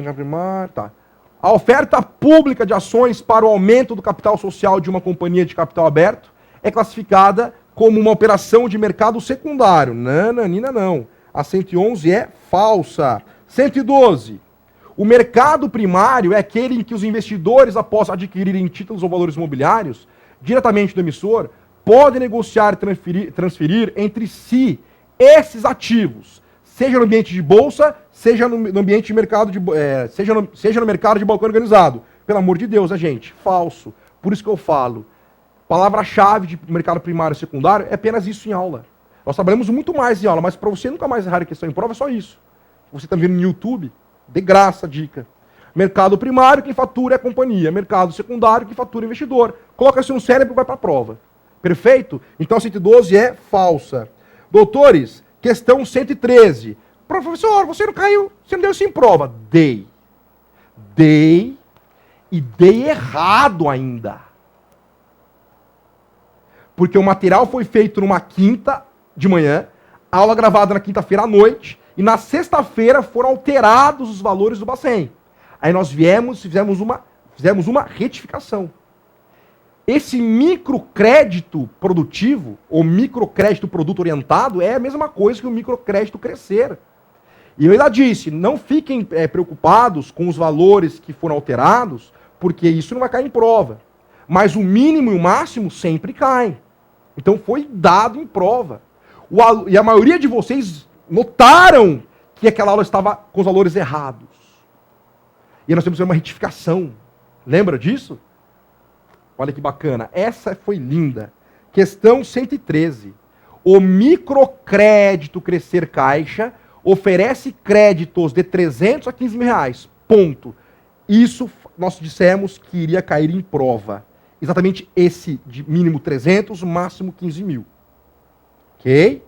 oferta pública de ações para o aumento do capital social de uma companhia de capital aberto é classificada como uma operação de mercado secundário. Nananina não. A 111 é falsa. 112. O mercado primário é aquele em que os investidores, após adquirirem títulos ou valores imobiliários, diretamente do emissor, podem negociar e transferir entre si esses ativos, seja no ambiente de bolsa, seja no ambiente de mercado seja no mercado de balcão organizado. Pelo amor de Deus, gente? Falso. Por isso que eu falo. Palavra-chave de mercado primário e secundário é apenas isso em aula. Nós trabalhamos muito mais em aula, mas para você nunca mais errar a questão em prova é só isso. Você está vendo no YouTube? De graça, dica. Mercado primário, quem fatura é a companhia. Mercado secundário, quem fatura é o investidor. Coloca isso no cérebro e vai para a prova. Perfeito? Então a 112 é falsa. Doutores, questão 113. Professor, você não caiu, você não deu isso em prova. Dei. E dei errado ainda. Porque o material foi feito numa quinta de manhã, aula gravada na quinta-feira à noite, e na sexta-feira foram alterados os valores do Bacen. Aí nós fizemos uma retificação. Esse microcrédito produtivo, ou microcrédito produto orientado, é a mesma coisa que o microcrédito crescer. E eu ainda disse, não fiquem preocupados com os valores que foram alterados, porque isso não vai cair em prova. Mas o mínimo e o máximo sempre caem. Então foi dado em prova. E a maioria de vocês notaram que aquela aula estava com os valores errados. E nós temos uma retificação. Lembra disso? Olha que bacana. Essa foi linda. Questão 113. O microcrédito Crescer Caixa oferece créditos de 300 a 15 mil reais. Ponto. Isso nós dissemos que iria cair em prova. Exatamente esse de mínimo 300, máximo 15 mil. Ok?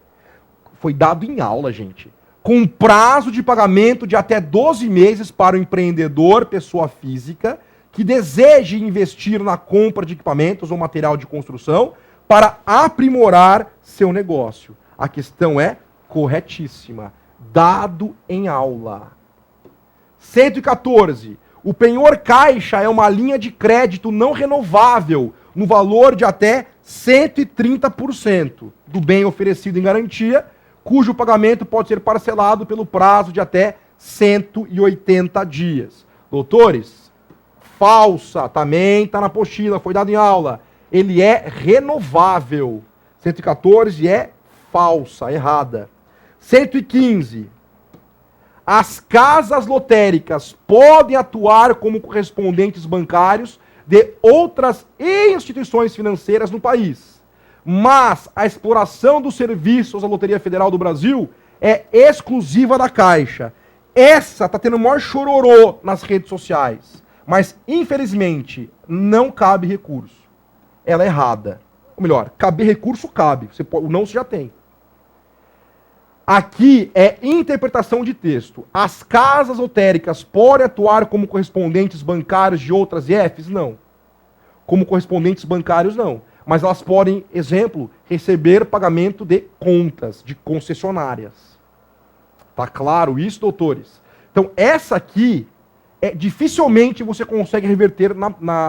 Foi dado em aula, gente. Com prazo de pagamento de até 12 meses para o empreendedor, pessoa física, que deseje investir na compra de equipamentos ou material de construção para aprimorar seu negócio. A questão é corretíssima. Dado em aula. 114. O penhor caixa é uma linha de crédito não renovável no valor de até 130% do bem oferecido em garantia, cujo pagamento pode ser parcelado pelo prazo de até 180 dias. Doutores, falsa, também está na apostila, foi dado em aula. Ele é renovável. 114 é falsa, errada. 115. As casas lotéricas podem atuar como correspondentes bancários de outras instituições financeiras no país. Mas a exploração dos serviços da Loteria Federal do Brasil é exclusiva da Caixa. Essa está tendo o maior chororô nas redes sociais. Mas, infelizmente, não cabe recurso. Ela é errada. Ou melhor, caber recurso cabe. O não você já tem. Aqui é interpretação de texto. As casas lotéricas podem atuar como correspondentes bancários de outras IFs? Não. Como correspondentes bancários, não. Mas elas podem, exemplo, receber pagamento de contas, de concessionárias. Tá claro isso, doutores? Então, essa aqui, dificilmente você consegue reverter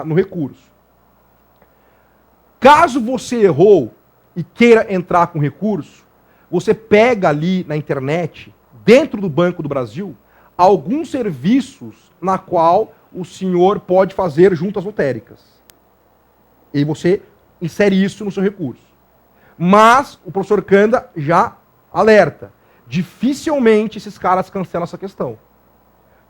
no recurso. Caso você errou e queira entrar com recurso, você pega ali na internet, dentro do Banco do Brasil, alguns serviços na qual o senhor pode fazer junto às lotéricas. E você insere isso no seu recurso. Mas o professor Kanda já alerta. Dificilmente esses caras cancelam essa questão.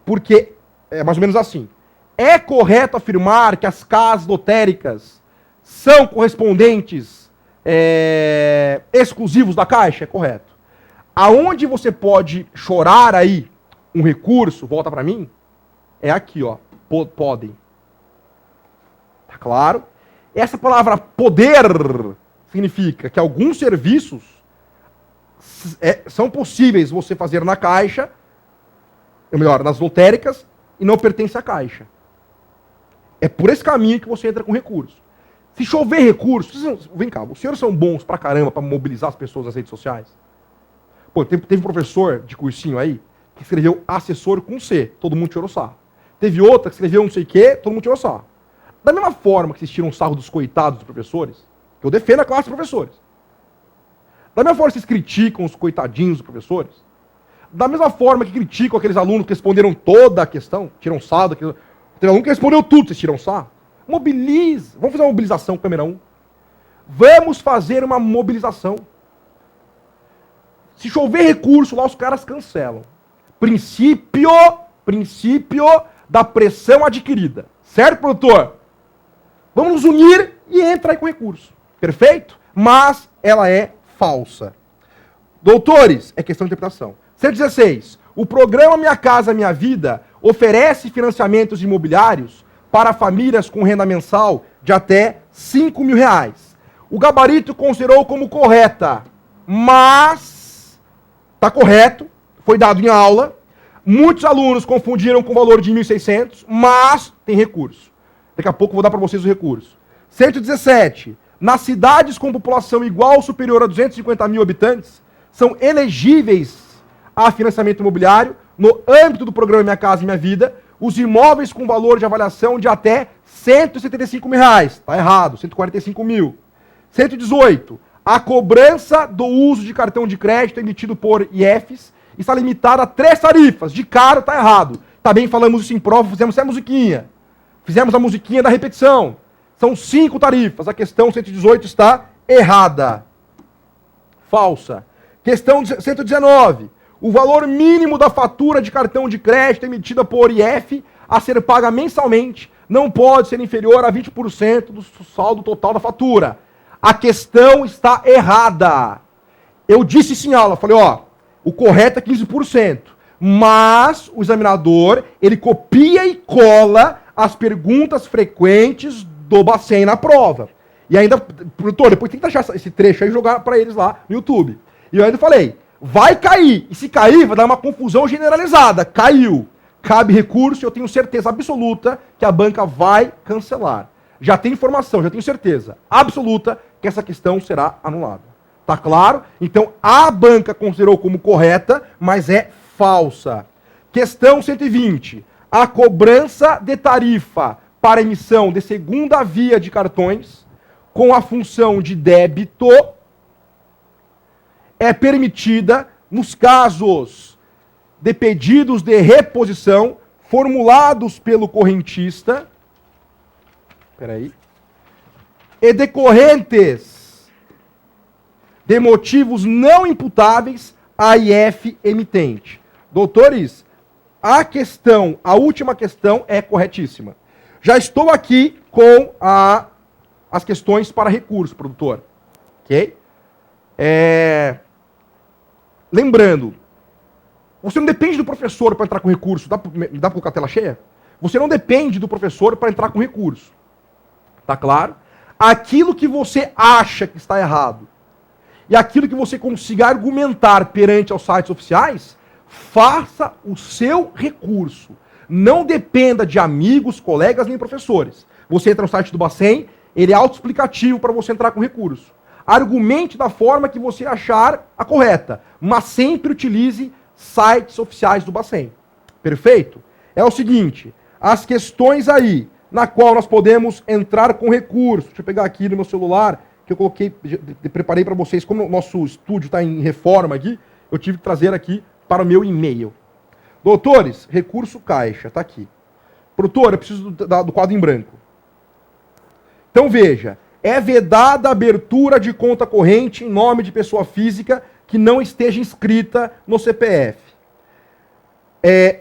Porque é mais ou menos assim. É correto afirmar que as casas lotéricas são correspondentes exclusivos da Caixa? É correto. Aonde você pode chorar aí um recurso, volta para mim, é aqui, ó. Podem. Tá claro? Essa palavra poder significa que alguns serviços são possíveis você fazer na Caixa, ou melhor, nas lotéricas, e não pertence à Caixa. É por esse caminho que você entra com recurso. Se chover recursos, vem cá, os senhores são bons pra caramba pra mobilizar as pessoas nas redes sociais? Pô, teve um professor de cursinho aí que escreveu assessor com C, todo mundo tirou sarro. Teve outra que escreveu não sei o quê, todo mundo tirou sarro. Da mesma forma que vocês tiram sarro dos coitados dos professores, que eu defendo a classe de professores. Da mesma forma que vocês criticam os coitadinhos dos professores, da mesma forma que criticam aqueles alunos que responderam toda a questão, tiram sarro daquele... Tem aluno que respondeu tudo, vocês tiram sarro. Mobilize. Vamos fazer uma mobilização, câmera 1. Vamos fazer uma mobilização. Se chover recurso, lá os caras cancelam. Princípio da pressão adquirida. Certo, produtor? Vamos nos unir e entra aí com recurso. Perfeito? Mas ela é falsa. Doutores, é questão de interpretação. 116. O programa Minha Casa Minha Vida oferece financiamentos imobiliários para famílias com renda mensal de até 5 mil reais. O gabarito considerou como correta, mas está correto, foi dado em aula. Muitos alunos confundiram com o valor de 1.600, mas tem recurso. Daqui a pouco eu vou dar para vocês o recurso. 117. Nas cidades com população igual ou superior a 250 mil habitantes, são elegíveis a financiamento imobiliário no âmbito do programa Minha Casa Minha Vida, os imóveis com valor de avaliação de até 175 mil reais. Está errado, 145 mil. 118. A cobrança do uso de cartão de crédito emitido por IFs está limitada a 3 tarifas. De cara, tá errado. Também falamos isso em prova, fizemos a musiquinha. Fizemos a musiquinha da repetição. São 5 tarifas. A questão 118 está errada. Falsa. Questão 119. O valor mínimo da fatura de cartão de crédito emitida por IF a ser paga mensalmente não pode ser inferior a 20% do saldo total da fatura. A questão está errada. Eu disse isso em aula, falei, ó, o correto é 15%, mas o examinador, ele copia e cola as perguntas frequentes do Bacen na prova. E ainda, produtor, depois tem que achar esse trecho aí e jogar para eles lá no YouTube. E eu ainda falei, vai cair, e se cair vai dar uma confusão generalizada. Caiu. Cabe recurso e eu tenho certeza absoluta que a banca vai cancelar. Já tenho informação, já tenho certeza absoluta que essa questão será anulada. Tá claro? Então, a banca considerou como correta, mas é falsa. Questão 120. A cobrança de tarifa para emissão de segunda via de cartões com a função de débito é permitida nos casos de pedidos de reposição formulados pelo correntista e decorrentes de motivos não imputáveis à IF emitente. Doutores, a última questão é corretíssima. Já estou aqui com as questões para recurso, produtor. Ok? Lembrando, você não depende do professor para entrar com recurso. Dá para colocar a tela cheia? Você não depende do professor para entrar com recurso. Tá claro? Aquilo que você acha que está errado e aquilo que você consiga argumentar perante aos sites oficiais, faça o seu recurso. Não dependa de amigos, colegas nem professores. Você entra no site do Bacen, ele é autoexplicativo para você entrar com recurso. Argumente da forma que você achar a correta, mas sempre utilize sites oficiais do Bacen. Perfeito? É o seguinte, as questões aí, na qual nós podemos entrar com recurso. Deixa eu pegar aqui no meu celular, que eu coloquei, preparei para vocês, como o nosso estúdio está em reforma aqui, eu tive que trazer aqui para o meu e-mail. Doutores, recurso caixa, está aqui. Produtor, eu preciso do quadro em branco. Então veja, é vedada a abertura de conta corrente em nome de pessoa física que não esteja inscrita no CPF.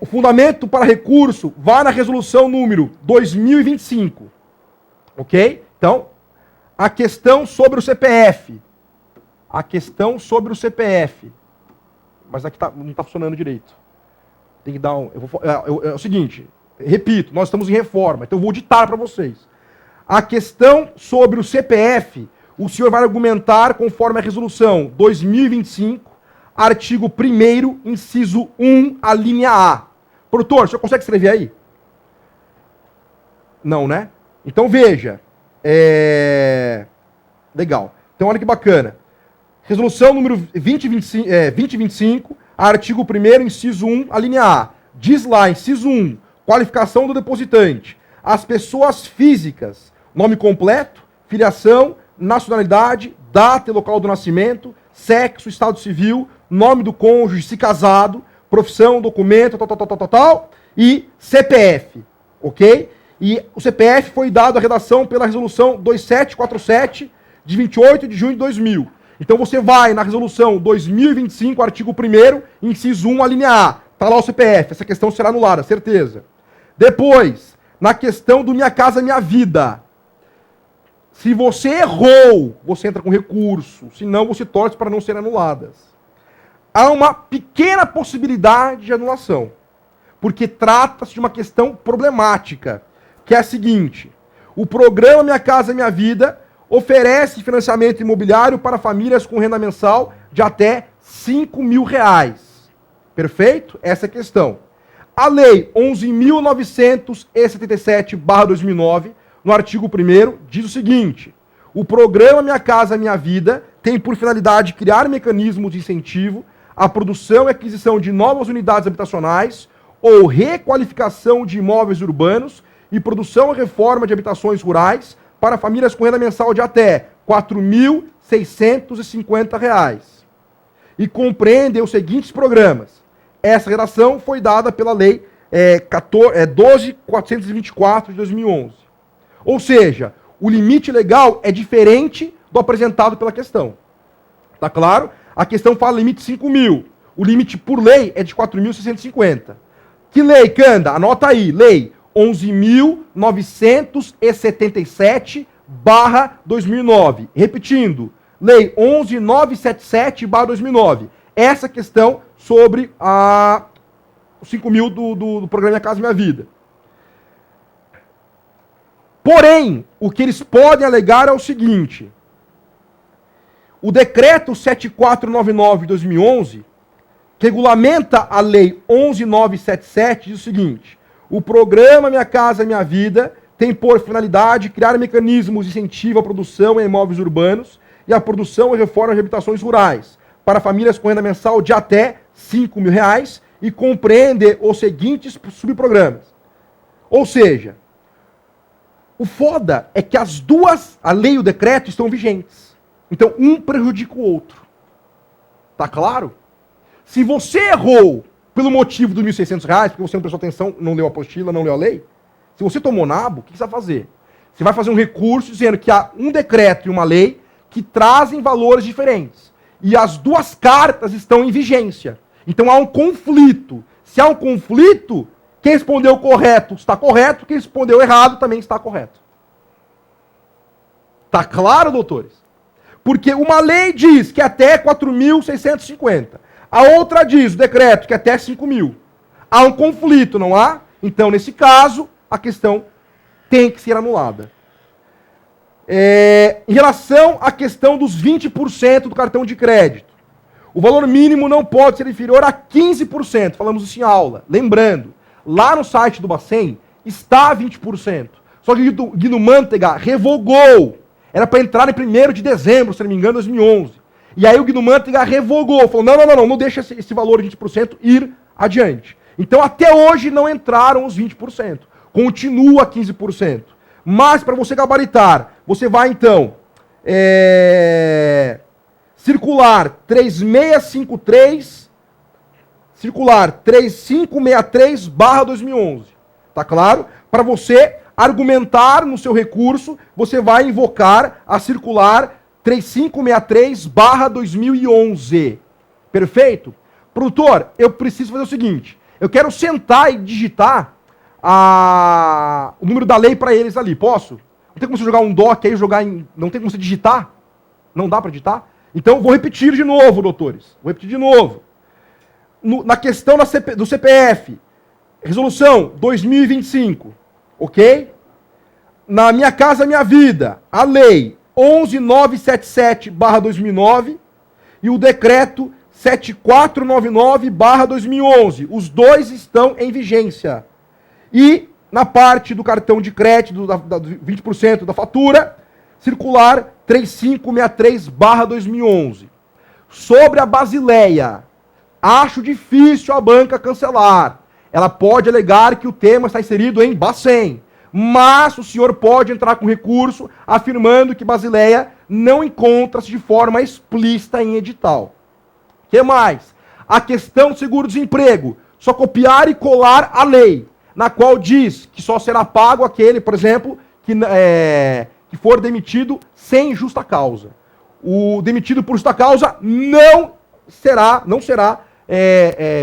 O fundamento para recurso vai na resolução número 2025. Ok? Então, a questão sobre o CPF. A questão sobre o CPF. Mas aqui não está funcionando direito. Tem que dar é o seguinte, repito, nós estamos em reforma, então eu vou ditar para vocês. A questão sobre o CPF, o senhor vai argumentar conforme a resolução 2025, artigo 1º, inciso 1, a linha A. Produtor, o senhor consegue escrever aí? Não, né? Então veja. Legal. Então olha que bacana. Resolução número 2025, artigo 1º, inciso 1, a linha A. Diz lá, inciso 1, qualificação do depositante. As pessoas físicas, nome completo, filiação, nacionalidade, data e local do nascimento, sexo, estado civil, nome do cônjuge, se casado, profissão, documento, tal, e CPF, ok? E o CPF foi dado à redação pela resolução 2747, de 28 de junho de 2000. Então você vai na resolução 2025, artigo 1º, inciso 1, a linha A. Está lá o CPF, essa questão será anulada, certeza. Depois, na questão do Minha Casa Minha Vida. Se você errou, você entra com recurso, senão você torce para não serem anuladas. Há uma pequena possibilidade de anulação, porque trata-se de uma questão problemática, que é a seguinte: o programa Minha Casa Minha Vida oferece financiamento imobiliário para famílias com renda mensal de até R$5.000. Perfeito? Essa é a questão. A Lei 11.977/2009, no artigo 1º, diz o seguinte: o programa Minha Casa Minha Vida tem por finalidade criar mecanismos de incentivo à produção e aquisição de novas unidades habitacionais ou requalificação de imóveis urbanos e produção e reforma de habitações rurais para famílias com renda mensal de até R$4.650. E compreendem os seguintes programas: Essa redação foi dada pela lei 12.424 de 2011. Ou seja, o limite legal é diferente do apresentado pela questão. Tá claro? A questão fala limite 5 mil. O limite por lei é de 4.650. Que lei, Canda? Anota aí. Lei 11.977/2009. Repetindo. Lei 11.977/2009. Essa questão sobre os 5 mil do programa Minha Casa Minha Vida. Porém, o que eles podem alegar é o seguinte. O decreto 7499 de 2011, que regulamenta a lei 11.977, diz o seguinte: o programa Minha Casa Minha Vida tem por finalidade criar mecanismos de incentivo à produção em imóveis urbanos e à produção e reforma de habitações rurais para famílias com renda mensal de até R$5 mil e compreende os seguintes subprogramas. Ou seja, o foda é que as duas, a lei e o decreto, estão vigentes. Então, um prejudica o outro. Tá claro? Se você errou pelo motivo dos R$1.600, porque você não prestou atenção, não leu a apostila, não leu a lei, se você tomou nabo, o que você vai fazer? Você vai fazer um recurso dizendo que há um decreto e uma lei que trazem valores diferentes. E as duas cartas estão em vigência. Então há um conflito. Se há um conflito, quem respondeu correto está correto, quem respondeu errado também está correto. Tá claro, doutores? Porque uma lei diz que até 4.650. A outra diz, o decreto, que até 5 mil. Há um conflito, não há? Então, nesse caso, a questão tem que ser anulada. Em relação à questão dos 20% do cartão de crédito, o valor mínimo não pode ser inferior a 15%. Falamos isso em aula. Lembrando, lá no site do Bacen está 20%. Só que o Guido Mantega revogou. Era para entrar em 1º de dezembro, se não me engano, 2011. E aí o Guido Mantega revogou. Falou, não deixa esse valor de 20% ir adiante. Então até hoje não entraram os 20%. Continua 15%. Mas para você gabaritar, você vai então circular 3653, circular 3563/2011. Tá claro? Para você argumentar no seu recurso, você vai invocar a circular 3563/2011. Perfeito? Produtor, eu preciso fazer o seguinte. Eu quero sentar e digitar o número da lei para eles ali. Posso? Não tem como você jogar um doc aí, não tem como você digitar? Não dá para digitar? Então, vou repetir de novo, doutores. Vou repetir de novo. Na questão do CPF, resolução 2025, ok? Na Minha Casa Minha Vida, a lei 11.977/2009 e o decreto 7499/2011. Os dois estão em vigência. E na parte do cartão de crédito, da 20% da fatura, circular 3563/2011. Sobre a Basileia, acho difícil a banca cancelar. Ela pode alegar que o tema está inserido em Bacen, mas o senhor pode entrar com recurso afirmando que Basileia não encontra-se de forma explícita em edital. O que mais? A questão do seguro-desemprego. Só copiar e colar a lei, na qual diz que só será pago aquele, por exemplo, que for demitido sem justa causa. O demitido por justa causa não será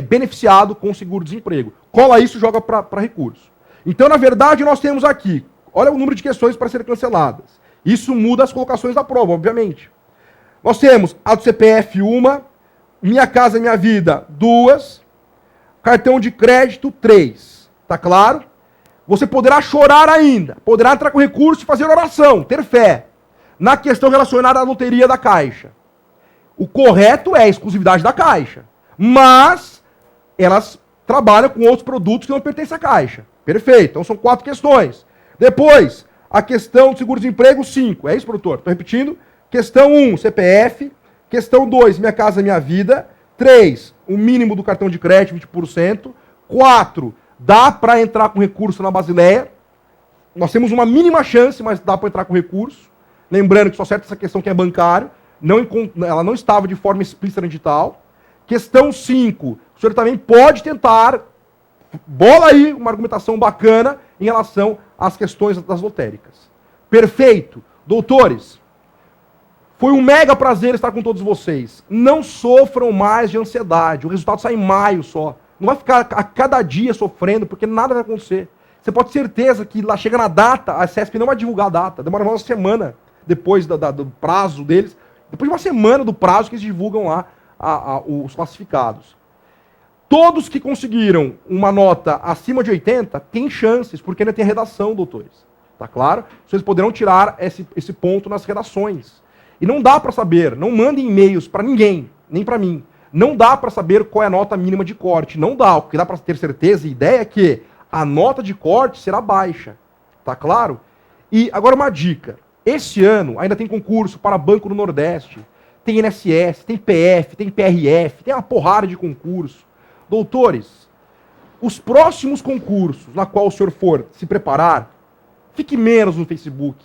beneficiado com o seguro-desemprego. Cola isso e joga para recurso. Então, na verdade, nós temos aqui, olha o número de questões para serem canceladas. Isso muda as colocações da prova, obviamente. Nós temos a do CPF 1, Minha Casa Minha Vida 2, cartão de crédito 3. Tá claro? Você poderá chorar ainda, poderá entrar com recurso e fazer oração, ter fé, na questão relacionada à loteria da Caixa. O correto é a exclusividade da Caixa, mas elas trabalham com outros produtos que não pertencem à Caixa. Perfeito, então são 4 questões. Depois, a questão do seguro-desemprego 5, é isso, produtor? Estou repetindo. Questão 1, CPF. Questão 2, Minha Casa Minha Vida. 3, o mínimo do cartão de crédito, 20%. 4, dá para entrar com recurso na Basileia. Nós temos uma mínima chance, mas dá para entrar com recurso. Lembrando que só acerta essa questão que é bancário. Ela não estava de forma explícita no edital. Questão 5. O senhor também pode tentar, bola aí uma argumentação bacana em relação às questões das lotéricas. Perfeito. Doutores, foi um mega prazer estar com todos vocês. Não sofram mais de ansiedade. O resultado sai em maio só. Não vai ficar a cada dia sofrendo, porque nada vai acontecer. Você pode ter certeza que lá chega na data, a CESP não vai divulgar a data. Demora uma semana depois do prazo deles. Depois de uma semana do prazo que eles divulgam lá os classificados. Todos que conseguiram uma nota acima de 80 têm chances, porque ainda tem a redação, doutores. Tá claro? Vocês poderão tirar esse ponto nas redações. E não dá para saber, não mandem e-mails para ninguém, nem para mim. Não dá para saber qual é a nota mínima de corte. Não dá. O que dá para ter certeza e ideia é que a nota de corte será baixa. Tá claro? E agora uma dica. Esse ano ainda tem concurso para Banco do Nordeste. Tem INSS, tem PF, tem PRF, tem uma porrada de concurso. Doutores, os próximos concursos na qual o senhor for se preparar, fique menos no Facebook.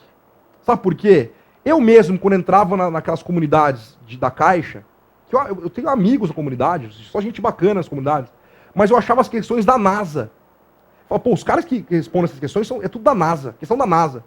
Sabe por quê? Eu mesmo, quando entrava naquelas comunidades da Caixa, que eu tenho amigos na comunidade, só gente bacana nas comunidades, mas eu achava as questões da NASA. Eu falava, pô, os caras que respondem essas questões é tudo da NASA, questão da NASA.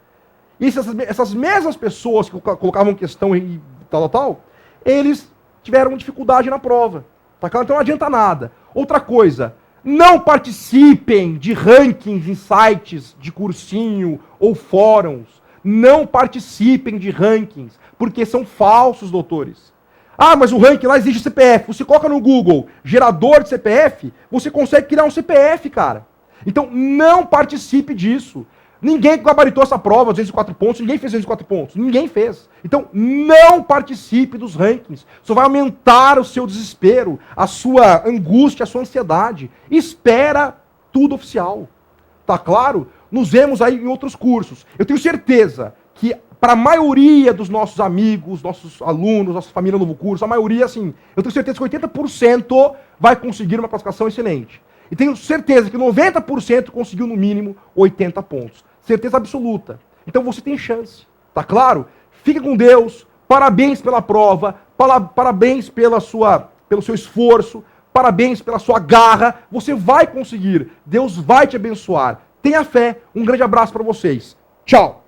E essas mesmas pessoas que colocavam questão e tal, eles tiveram dificuldade na prova. Tá claro? Então não adianta nada. Outra coisa, não participem de rankings em sites de cursinho ou fóruns. Não participem de rankings, porque são falsos, doutores. Ah, mas o ranking lá exige CPF. Você coloca no Google gerador de CPF, você consegue criar um CPF, cara. Então não participe disso. Ninguém gabaritou essa prova, 204 pontos, ninguém fez 204 pontos, ninguém fez. Então não participe dos rankings. Só vai aumentar o seu desespero, a sua angústia, a sua ansiedade. Espera tudo oficial. Tá claro? Nos vemos aí em outros cursos. Eu tenho certeza que para a maioria dos nossos amigos, nossos alunos, nossa família Novo Curso, a maioria, assim, eu tenho certeza que 80% vai conseguir uma classificação excelente. E tenho certeza que 90% conseguiu no mínimo 80 pontos. Certeza absoluta. Então você tem chance. Tá claro? Fique com Deus. Parabéns pela prova. Parabéns pelo seu esforço. Parabéns pela sua garra. Você vai conseguir. Deus vai te abençoar. Tenha fé. Um grande abraço para vocês. Tchau.